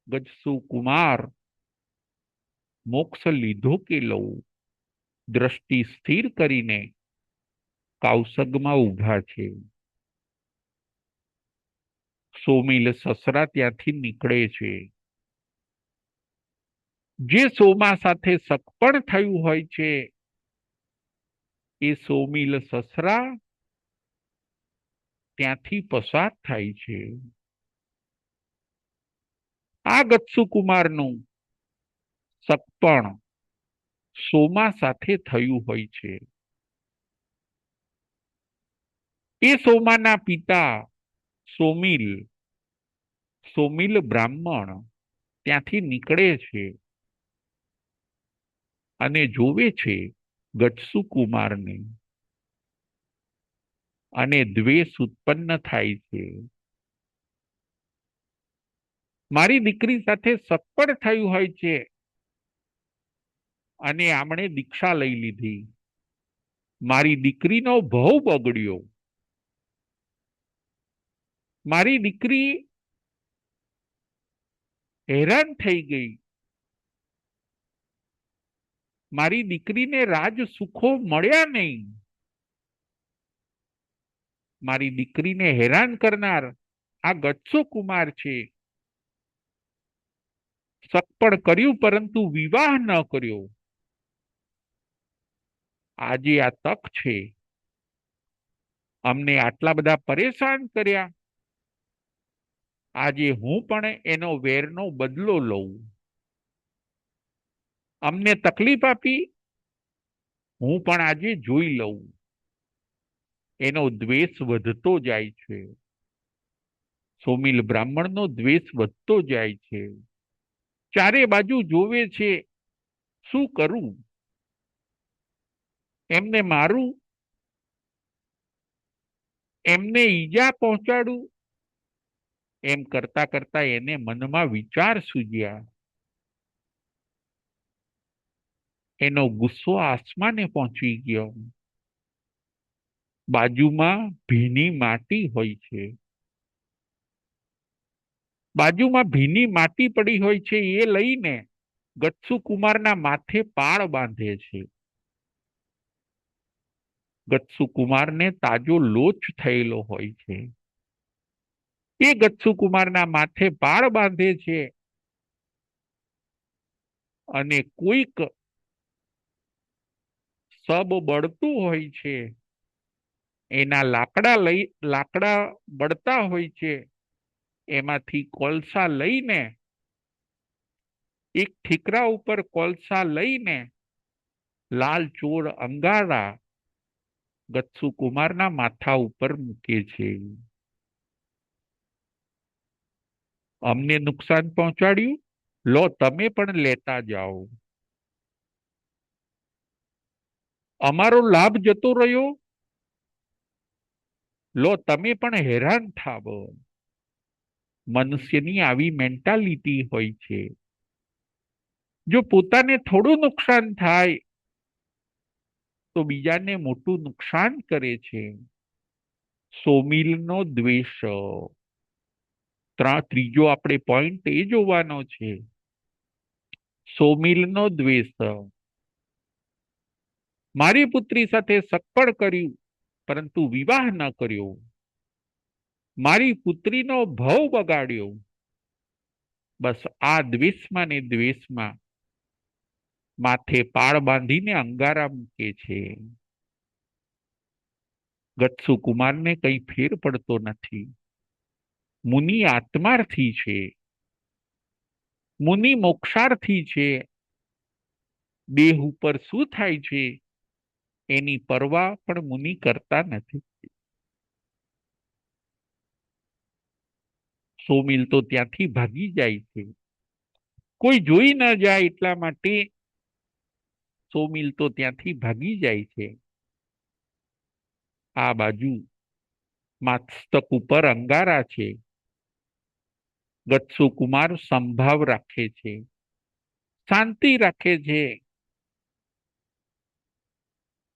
ગચ્છુકુમાર મોક્ષ લીધો કે લઉં, દ્રષ્ટિ સ્થિર કરીને કાવસગમાં ઊભા છે. 100 મીલ સસરા ત્યાંથી નીકળે છે. જે સોમા સાથે સગપણ થયું હોય છે, એ 100 મીલ સસરા ત્યાંથી પસાર થાય છે. આ ગચ્છુકુમારનું સગપણ સોમા સાથે થયું હોય છે. એ સોમાના પિતા સોમીલ, સોમીલ બ્રાહ્મણ ત્યાંથી નીકળે છે અને જોવે છે ગચ્છુકુમારને, અને દ્વેષ ઉત્પન્ન થાય છે. મારી દીકરી સાથે સગપડ થયું હોય છે અને આમણે દીક્ષા લઈ લીધી, મારી દીકરીનો ભવ બગડ્યો, મારી દીકરી હેરાન થઈ ગઈ, મારી દીકરીને રાજ સુખો મળ્યા નહીં, મારી દીકરીને હેરાન કરનાર આ ગચ્છુ કુમાર છે, સગપડ કર્યું પરંતુ વિવાહ ન કર્યો, આજે આ તક છે, અમને આટલા બધા પરેશાન કર્યા, આજે હું પણ એનો વેરનો બદલો લઉં, અમને તકલીફ આપી, હું પણ આજે જોઈ લઉં, એનો દ્વેષ વધતો જાય છે, સોમિલ બ્રાહ્મણનો દ્વેષ વધતો જાય છે, ચારે બાજુ જોવે છે, શું કરું, એમને મારું, એમને ઈજા પહોંચાડું, એમ કરતા કરતા એને મનમાં વિચાર સૂજ્યા, એનો ગુસ્સો આસમાને પહોંચી ગયો, બાજુમાં ભીની માટી હોય છે, બાજુમાં ભીની માટી પડી હોય છે, એ લઈને ગચ્છુ કુમારના માથે પાળ બાંધે છે, ગચ્છુ કુમારને તાજો લોચ થયેલો હોય છે, એ ગચ્છુ કુમારના માથે પાળ બાંધે છે અને કોઈક સબ બળતું હોય છે, એના લાકડા બળતા હોય છે, એમાંથી કોલસા લઈને એક ઠીકરા ઉપર કોલસા લઈને લાલ ચોળ અંગારા ગચ્છુ કુમારના માથા ઉપર મૂકે છે, અમને નુકસાન પહોંચાડ્યું, લો તમે પણ લેતા જાઓ, અમારો લાભ જતો રહ્યો, લો તમે પણ હેરાન થાવ, મનુષ્યની આવી મેન્ટાલિટી હોય છે, જો પોતાને થોડું નુકસાન થાય તો બીજાને મોટું નુકસાન કરે છે, સોમિલનો દ્વેષ, ત્રીજો આપણે પોઈન્ટ એ જોવાનો છે, સોમિલનો દ્વેષ, મારી પુત્રી સાથે સગપડ કર્યું પરંતુ વિવાહ ન કર્યો, મારી પુત્રીનો ભવ બગાડ્યો, બસ આ દ્વેષમાં ને દ્વેષમાં માથે પાળ બાંધીને અંગારા મૂકે છે, ગચ્છુ કુમારને કઈ ફેર પડતો નથી, મુનિ આત્માર્થી છે, મુનિ મોક્ષાર્થી છે, દેહ ઉપર શું થાય છે એની પરવા પણ મુનિ કરતા નથી, સોમિલ તો ત્યાંથી ભાગી જાય છે, કોઈ જોઈ ન જાય એટલા માટે સોમિલ તો ત્યાંથી ભાગી જાય છે, આ બાજુ મસ્તક ઉપર અંગારા છે, ગચ્છુ કુમાર સંભાવ રાખે છે, શાંતિ રાખે છે,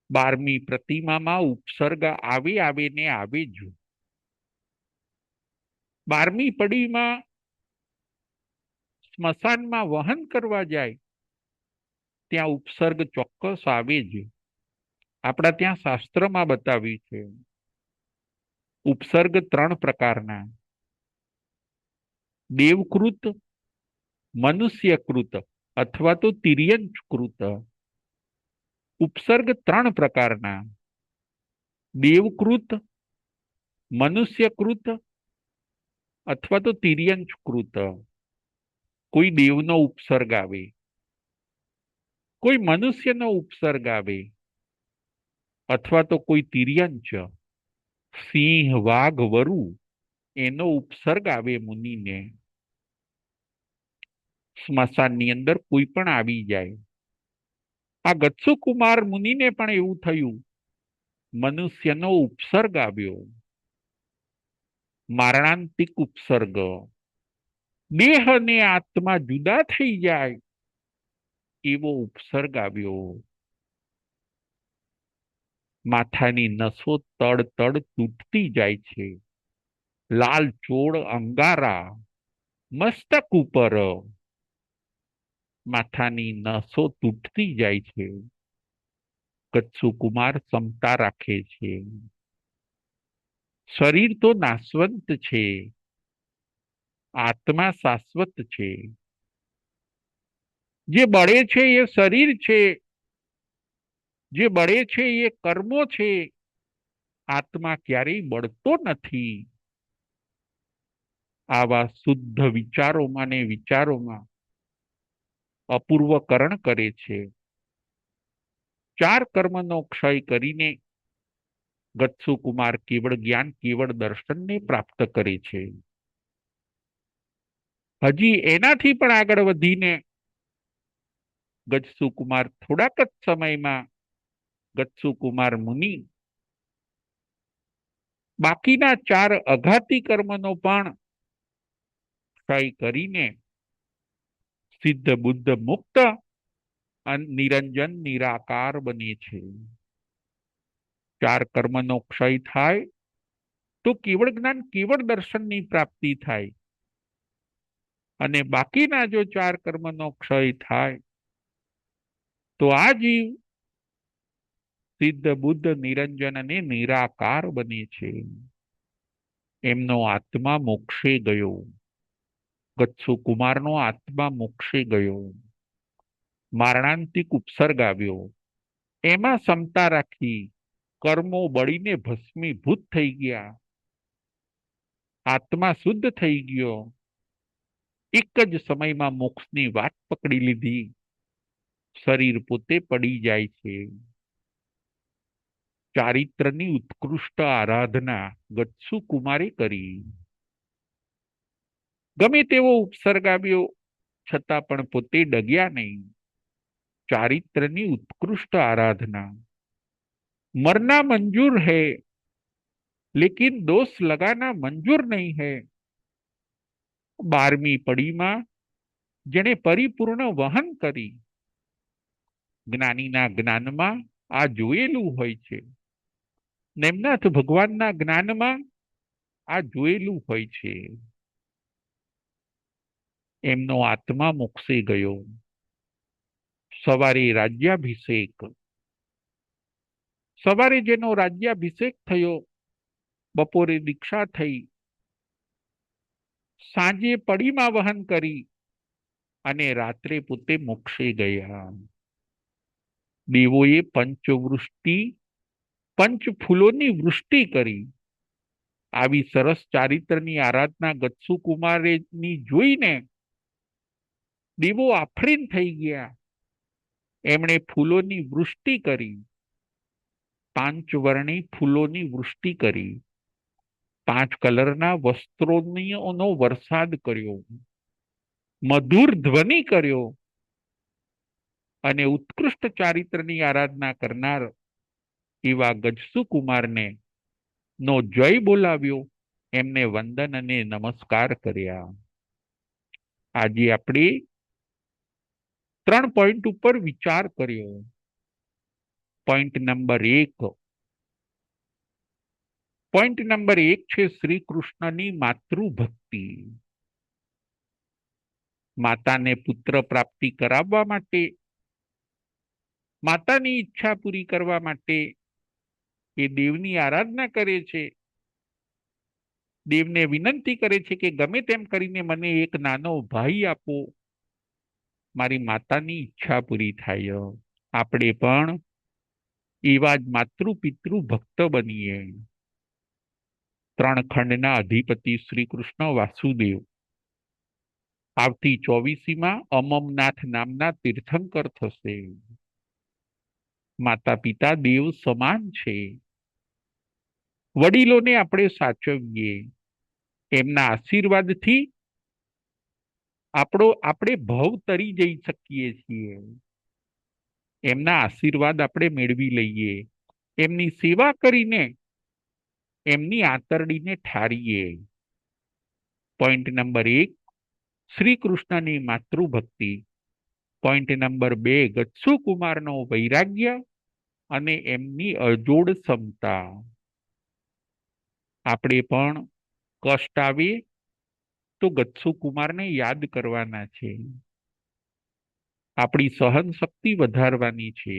12મી પ્રતિમામાં ઉપસર્ગ આવે ને આવે જ, 12મી પડીમાં સ્મશાનમાં વહન કરવા જાય ત્યાં ઉપસર્ગ ચોક્કસ આવે જ, આપણા ત્યાં શાસ્ત્રમાં બતાવ્યું છે, ઉપસર્ગ 3 પ્રકારના, દેવકૃત, મનુષ્યકૃત અથવા તો તિર્યંચકૃત, ઉપસર્ગ 3 પ્રકારના, દેવકૃત, મનુષ્યકૃત અથવા તો તિર્યંચકૃત, કોઈ દેવનો ઉપસર્ગ આવે, કોઈ મનુષ્યનો ઉપસર્ગ આવે અથવા તો કોઈ તિર્યંચ, સિંહ, વાઘ, વરુ એનો ઉપસર્ગ આવે મુનિને, સ્મશાનની અંદર કોઈ પણ આવી જાય, આ ગચ્છુ કુમાર મુનિને પણ એવું થયું, મનુષ્યનો ઉપસર્ગ આવ્યો, મારણાંતિક ઉપસર્ગ, દેહ અને આત્મા જુદા થઈ જાય એવો ઉપસર્ગ આવ્યો. માથાની નસો તડ તડ તૂટતી જાય છે. લાલ ચોળ અંગારા મસ્તક ઉપર, માથાની નસો તૂટતી જાય છે. કચ્છુકુમાર ક્ષમતા રાખે છે. શરીર તો નાશવંત છે, આત્મા શાશ્વત છે. જે બળે છે એ શરીર છે, જે બળે છે એ કર્મો છે. આત્મા ક્યારેય બળતો નથી. આવા શુદ્ધ વિચારોમાં ને વિચારોમાં અપૂર્વકરણ કરે છે. ચાર કર્મનો ક્ષય કરીને ગચ્છુકુમાર કેવળ જ્ઞાન, કેવળ દર્શનને પ્રાપ્ત કરે છે. હજી એનાથી પણ આગળ વધીને ગચ્છુકુમાર થોડાક જ સમયમાં ગચ્છુકુમાર મુનિ બાકીના ચાર અઘાતી કર્મનો પણ ક્ષય કરીને સિદ્ધ બુદ્ધ મુક્ત નિરંજન નિરાકાર બને છે. ચાર કર્મનો ક્ષય થાય તો કેવળ જ્ઞાન, કેવળ દર્શનની પ્રાપ્તિ થાય. અને બાકીના જો ચાર કર્મનો ક્ષય થાય તો આ જીવ સિદ્ધ બુદ્ધ નિરંજન અને નિરાકાર બને છે. એમનો આત્મા મોક્ષે ગયો. ગચ્છુકુમારનો આત્મા મોક્ષે ગયો. મારણાંતિક ઉપસર્ગ આવ્યો. એમાં ક્ષમતા રાખી કર્મો બળીને ભસ્મીભૂત થઈ ગયા. આત્મા શુદ્ધ થઈ ગયો. એક જ સમયમાં મોક્ષની વાટ પકડી લીધી. શરીર પોતે પડી જાય છે. ચારિત્રની ઉત્કૃષ્ટ આરાધના ગચ્છુકુમારે કરી. ગમે તેવો ઉપસર્ગ આવ્યો છતાં પણ પોતે ડગ્યા નહીં. ચારિત્રની उत्कृष्ट आराधना। मरना मंजूर है लेकिन दोष लगाना मंजूर नहीं है। 12મી પડીમાં જેને પરિપૂર્ણ વહન કરી, જ્ઞાનીના જ્ઞાનમાં આ જોયેલું હોય છે. નેમનાથ ભગવાનના જ્ઞાનમાં આ જોયેલું હોય છે. એમનો આત્મા મોક્ષે ગયો. સવારે રાજ્યાભિષેક, સવારે જેનો રાજ્યાભિષેક થયો, બપોરે દીક્ષા થઈ, સાંજે પડીમાં વહન કરી અને રાત્રે પોતે મોક્ષે ગયા. દેવોએ પંચવૃષ્ટિ, પંચફૂલોની વૃષ્ટિ કરી. આવી સરસ ચારિત્રની આરાધના ગચ્છુકુમારેની જોઈને દેવો આફરીન થઈ ગયા. એમણે ફૂલોની વૃષ્ટિ કરી, પાંચવર્ણી ફૂલોની વૃષ્ટિ કરી, 5 કલરના વસ્ત્રોનો વરસાદ કર્યો, મધુર ધ્વનિ કર્યો અને ઉત્કૃષ્ટ ચારિત્રની આરાધના કરનાર એવા ગજસુકુમારને નો જય બોલાવ્યો, એમને વંદન અને નમસ્કાર કર્યા. આજે આપણે 3 પોઈન્ટ ઉપર વિચાર કર્યો. પોઈન્ટ નંબર 1, પોઈન્ટ નંબર 1 છે શ્રી કૃષ્ણની માતૃભક્તિ. માતાને પુત્ર પ્રાપ્તિ કરાવવા માટે, માતાની ઈચ્છા પૂરી કરવા માટે એ દેવની આરાધના કરે છે. દેવને વિનંતી કરે છે કે ગમે તેમ કરીને મને એક નાનો ભાઈ આપો, મારી માતાની ઈચ્છા પૂરી થાય. આપણે પણ એવા જ માતૃ પિતૃ ભક્ત બનીએ. 3 ખંડના અધિપતિ શ્રી કૃષ્ણ વાસુદેવ આવતી 24મીમાં અમમનાથ નામના તીર્થંકર થશે. માતા પિતા દેવ સમાન છે. વડીલોને આપણે સાચવીએ. એમના આશીર્વાદથી આપણે ભવ તરી જઈ શકીએ છીએ. એમના આશીર્વાદ આપણે મેળવી લઈએ. એમની સેવા કરીને એમની આંતરડીને ઠારીએ. પોઈન્ટ નંબર 1, શ્રી કૃષ્ણની માતૃભક્તિ. પોઈન્ટ નંબર 2, ગચ્છુ કુમારનો વૈરાગ્ય અને એમની અજોડ ક્ષમતા. આપણે પણ કષ્ટ આવે તો ગચ્છુ કુમારને યાદ કરવાના છે, આપણી સહન શક્તિ વધારવાની છે.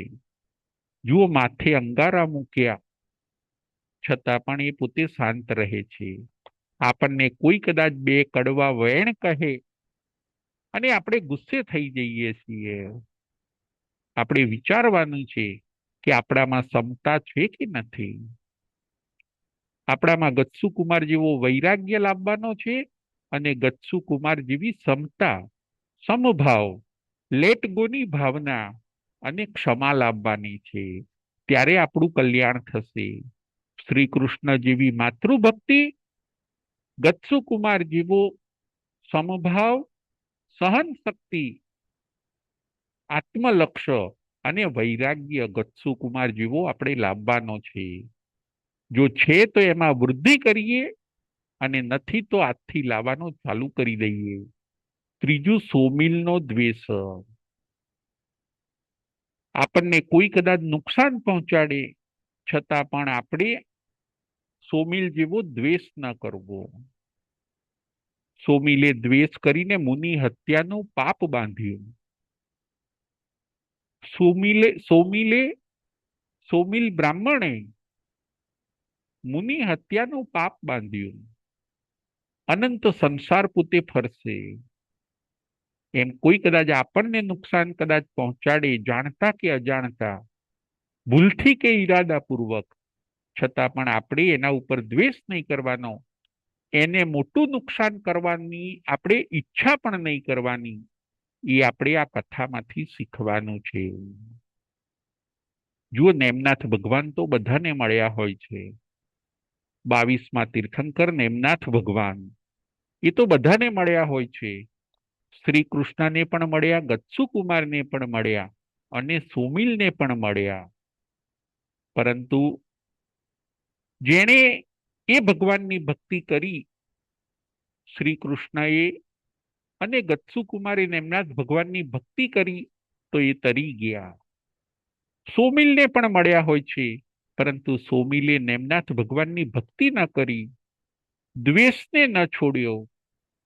જુઓ, માથે અંગારા મૂક્યા છતાં પણ એ પોતે શાંત રહે છે. આપણને કોઈ કદાચ બે કડવા વેણ કહે અને આપણે ગુસ્સે થઈ જઈએ છીએ. આપણે વિચારવાનું છે કે આપણામાં ક્ષમતા છે કે નથી. આપણામાં ગચ્છુ કુમાર જેવો વૈરાગ્ય લાવવાનો છે અને ગચ્છુ કુમાર જેવી ક્ષમતા, સમભાવ, લેટ ગોની ભાવના અને ક્ષમા લાવવાની છે. ત્યારે આપણું કલ્યાણ થશે. શ્રી કૃષ્ણ જેવી માતૃભક્તિ, ગચ્છુ કુમાર જેવો સમભાવ, સહન શક્તિ, આત્મલક્ષ્ય અને વૈરાગ્ય ગચ્છુ કુમાર જેવો આપણે લાવવાનો છે. જો છે તો એમાં વૃદ્ધિ કરીએ અને નથી તો આજથી લાવવાનું ચાલુ કરી દઈએ. ત્રીજું, સોમિલનો દ્વેષ. આપણને કોઈ કદાચ નુકસાન પહોંચાડે છતાં પણ આપણે સોમિલ જેવો દ્વેષ ન કરવો. સોમિલે દ્વેષ કરીને મુનિ હત્યાનું પાપ બાંધ્યું. સોમિલ બ્રાહ્મણે મુનિ હત્યાનું પાપ બાંધ્યું. અનંત સંસાર પોતે ફરશે. એમ કોઈ કદાચ આપણને નુકસાન કદાચ પહોંચાડે, જાણતા કે અજાણતા, ભૂલથી કે ઈરાદાપૂર્વક, છતાં પણ આપણે એના ઉપર દ્વેષ નહીં કરવાનો, એને મોટું નુકસાન કરવાની આપણે ઈચ્છા પણ નહીં કરવાની. એ આપણે આ કથામાંથી શીખવાનું છે. જુઓ, નેમનાથ ભગવાન તો બધાને મળ્યા હોય છે. 22માં તીર્થંકર નેમનાથ ભગવાન એ તો બધાને મળ્યા હોય છે. શ્રી કૃષ્ણને પણ મળ્યા, ગચ્છુ કુમારને પણ મળ્યા અને સુમિલને પણ મળ્યા. પરંતુ જેણે એ ભગવાનની ભક્તિ કરી, શ્રી કૃષ્ણએ અને ગચ્છુ કુમારે નેમનાથ ભગવાનની ભક્તિ કરી, તો એ તરી ગયા. સોમિલને પણ મળ્યા હોય છે, પરંતુ સોમિલે નેમનાથ ભગવાનની ભક્તિ ન કરી, દ્વેષને ન છોડ્યો,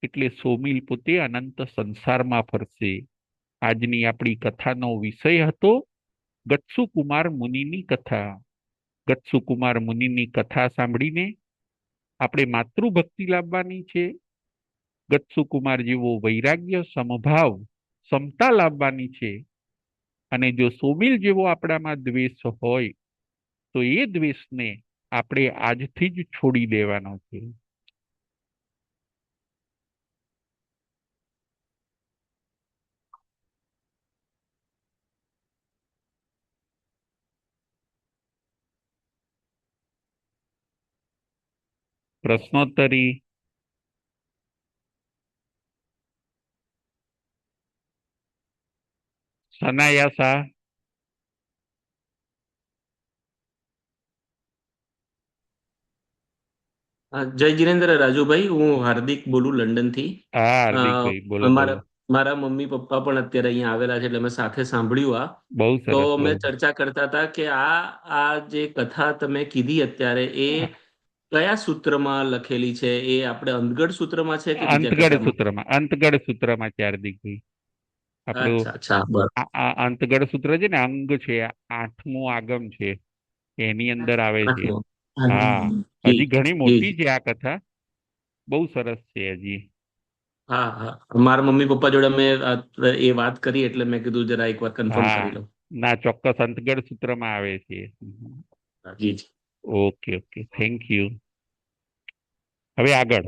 એટલે સોમિલ પોતે અનંત સંસારમાં ફરશે. આજની આપણી કથાનો વિષય હતો ગચ્છુ કુમાર મુનિની કથા. ગચ્છુ કુમાર મુનિની કથા સાંભળીને આપણે માતૃભક્તિ લાવવાની છે. ગચ્છુ કુમાર જેવો વૈરાગ્ય, સમભાવ, સમતા લાવવાની છે. અને જો સોમિલ જેવો આપણામાં દ્વેષ હોય તો એ દ્વેષને આપણે આજથી જ છોડી દેવાનો છે. પ્રશ્નોત્તરી. સનાયાસા. જય જીનેન્દ્ર રાજુભાઈ, હું હાર્દિક બોલું લંડનથી. હા, અ, હાર્દિકભાઈ બોલો બોલો. મારા મારા મમ્મી પપ્પા પણ અત્યારે અહીંયા આવેલા છે, એટલે મેં સાથે સાંભળ્યું આ. બહુ તો સરસ, બહુ. મેં ચર્ચા કરતા હતા કે આ જે કથા તમે કીધી અત્યારે, એ કયા સૂત્રમાં લખેલી છે? એ આપણે અંધગઢ સૂત્રમાં છે કે બીજા અંતગઢ કશામાં? સૂત્રમાં, અંતગઢ સૂત્રમાં છે હાર્દિકભાઈ. આપણું અચ્છા, અચ્છા, બરાબર. આ અંતગઢ સૂત્ર છે ને, અંગ છે, આઠમું આગમ છે, એની અંદર આવે છે. આટલું. હા, જી હજી ઘણી જી મોટી જી. છે આ કથા, બહુ સરસ છે હજી. હા, હા, મારા મમ્મી પપ્પા જોડે મેં એ વાત કરી, એટલે મેં કીધું જરા એકવાર કન્ફર્મ હા, કરી લઉં. ના, ચોક્કસ અંતગઢ સૂત્રમાં આવે છે. જી જી. Okay okay, thank you. હવે આગળ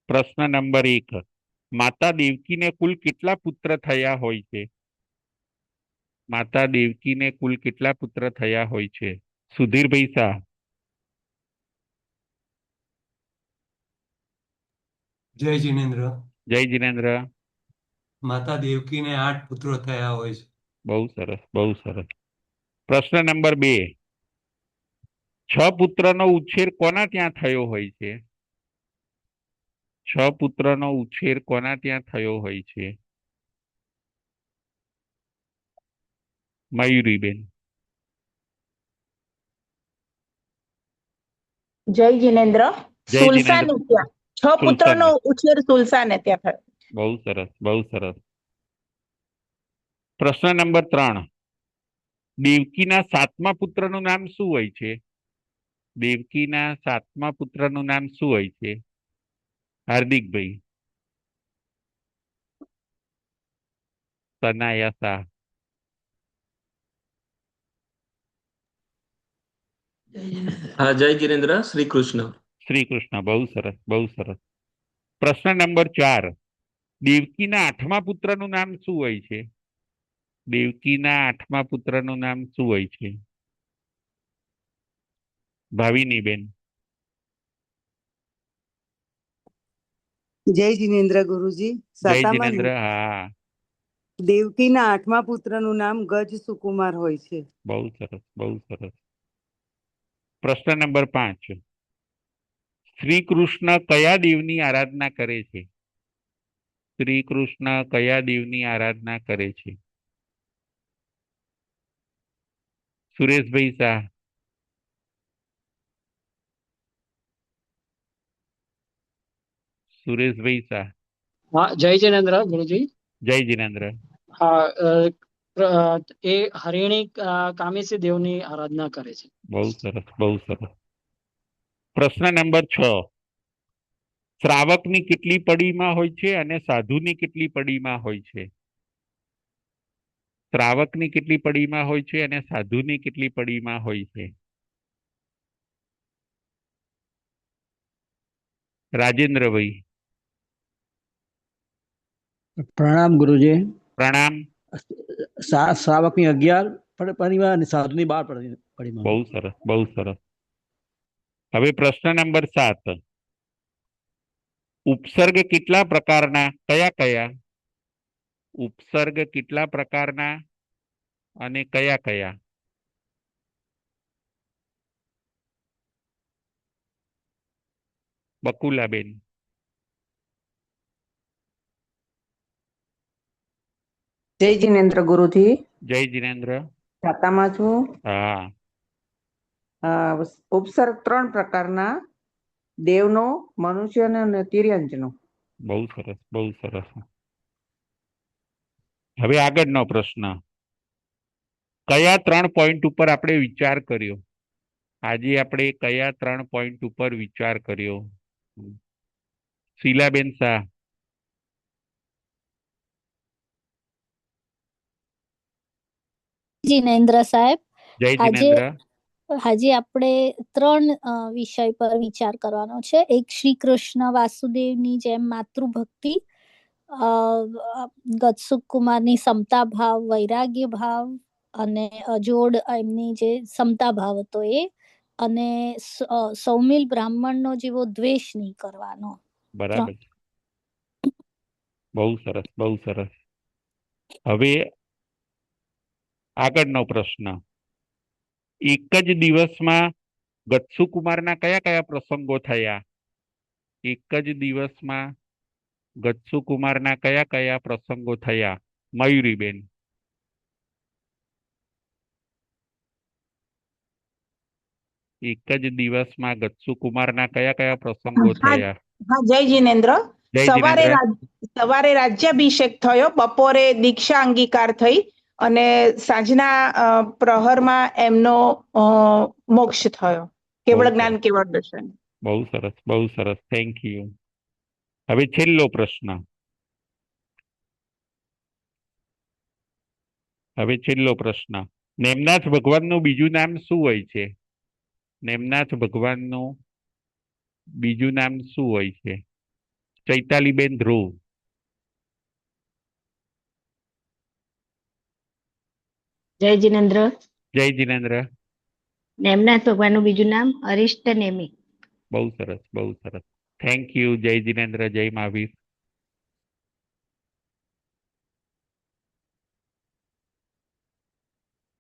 પ્રશ્ન નંબર 1. માતા દેવકીને કુલ કેટલા પુત્ર થયા હોય છે? માતા દેવકીને કુલ કેટલા પુત્ર થયા હોય છે? સુધીરભાઈ શાહ. જય જીનેન્દ્ર. જય જીનેન્દ્ર. માતા દેવકીને 8 પુત્રો થયા હોય છે. બહુ સરસ, બહુ સરસ. પ્રશ્ન નંબર 2. 6 પુત્રનો ઉછેર કોના ત્યાં થયો હોય છે? છ પુત્રનો ઉછેર કોના ત્યાં થયો હોય છે? મયુરીબેન. જય જિનેન્દ્ર. જય સુલસા જિનેન્દ્ર. ને ત્યાં 6 પુત્રનો સુલતાન. ઉછેર સુલસા ને ત્યાં થયો. બહુ સરસ, બહુ સરસ. પ્રશ્ન નંબર 3. દેવકીના 7મા પુત્રનું નામ શું હોય છે? દેવકીના 7મા પુત્રનું નામ શું હોય છે? હાર્દિકભાઈ. સનાયા શાહ. હા, જય જીનેન્દ્ર. શ્રી કૃષ્ણ. શ્રી કૃષ્ણ. બહુ સરસ, બહુ સરસ. પ્રશ્ન નંબર 4. દેવકીના 8મા પુત્રનું નામ શું હોય છે? દેવકીના 8મા પુત્રનું નામ શું હોય છે? ભાવિનીબેન. જય જિનેન્દ્ર ગુરુજી. જય સાતામાં જિનેન્દ્ર. હા, દેવકીના 8મા પુત્રનું નામ ગજ સુકુમાર હોય છે. બહુ સરસ, બહુ સરસ. પ્રશ્ન નંબર 5. શ્રી કૃષ્ણ કયા દેવની આરાધના કરે છે? શ્રી કૃષ્ણ કયા દેવની આરાધના કરે છે? સુરેશભાઈ શાહ. સુરેશભાઈ શાહ. હા, જય જિનેન્દ્ર ગુરુજી. જય જિનેન્દ્ર. હા, એ હરિણી કામેસી દેવની આરાધના કરે છે. બહુ સરસ, બહુ સરસ. પ્રશ્ન નંબર 6. શ્રાવકની કેટલી પડીમાં હોય છે અને સાધુની કેટલી પડીમાં હોય છે? શ્રાવકની કેટલી પડીમાં હોય છે અને સાધુની કેટલી પડીમાં હોય છે? રાજેન્દ્રભાઈ. પ્રણામ ગુરુજી. પ્રણામ. શ્રાવકની 11 પરિમાં અને સાધુની 12 પરિમાં. બહુ સરસ, બહુ સરસ. હવે પ્રશ્ન નંબર 7. ઉપસર્ગ કેટલા પ્રકારના? કયા કયા? ઉપસર્ગ કેટલા પ્રકારના અને કયા કયા? બકુલાબેન. જય જિનેન્દ્ર ગુરુજી. જય જિનેન્દ્ર. સાતામાં છું. હા, ઉપસર્ગ 3 પ્રકારના: દેવનો, મનુષ્યનો અને તિર્યંજનો. બહુ સરસ, બહુ સરસ. હવે આગળનો પ્રશ્ન. કયા 3 પોઈન્ટ ઉપર આપણે વિચાર કર્યો? આજે આપણે કયા 3 પોઈન્ટ ઉપર વિચાર કર્યો? શીલાબેન શાહ. જિનેન્દ્ર સાહેબ, જય આજે જિનેન્દ્ર. આપણે 3 વિષય પર વિચાર કરવાનો છે. એક શ્રી કૃષ્ણ વાસુદેવની જેમ માતૃભક્તિ, ગતસુખ કુમારની સમતા ભાવ, વૈરાગ્ય ભાવ અને અજોડ એમની જે સમતા ભાવ હતો એ, અને સૌમિલ બ્રાહ્મણનો જેવો દ્વેષ નહીં કરવાનો. બરાબર. બહુ સરસ, બહુ સરસ. હવે આગળનો પ્રશ્ન. એક જ દિવસમાં ગતસુકુમારના કયા કયા પ્રસંગો થયા? એક જ દિવસમાં ગતસુકુમારના કયા કયા પ્રસંગો થયા? મયુરીબેન. એક જ દિવસમાં ગતસુકુમારના કયા કયા પ્રસંગો થયા? હા, જય જિનેન્દ્ર. જય સવારે જિનેન્દ્ર. સવારે રાજ્યાભિષેક થયો, બપોરે દીક્ષા અંગીકાર થઈ અને સાંજના પ્રહરમાં એમનો મોક્ષ થયો. બહુ કેવળ સરસ, જ્ઞાન, કેવળ દર્શન. બહુ સરસ, બહુ સરસ. Thank you. હવે છેલ્લો પ્રશ્ન. નેમનાથ ભગવાનનું બીજું નામ શું હોય છે? નેમનાથ ભગવાનનું બીજું નામ શું હોય છે? ચૈતાલીબેન ધ્રુવ. જય જિનેન્દ્ર. જય જિનેન્દ્ર. નેમનાથ ભગવાનનું બીજું નામ અરિષ્ટ નેમિ. બહુ સરસ, બહુ સરસ. Thank you. જય જિનેન્દ્ર. જય મહાવીર.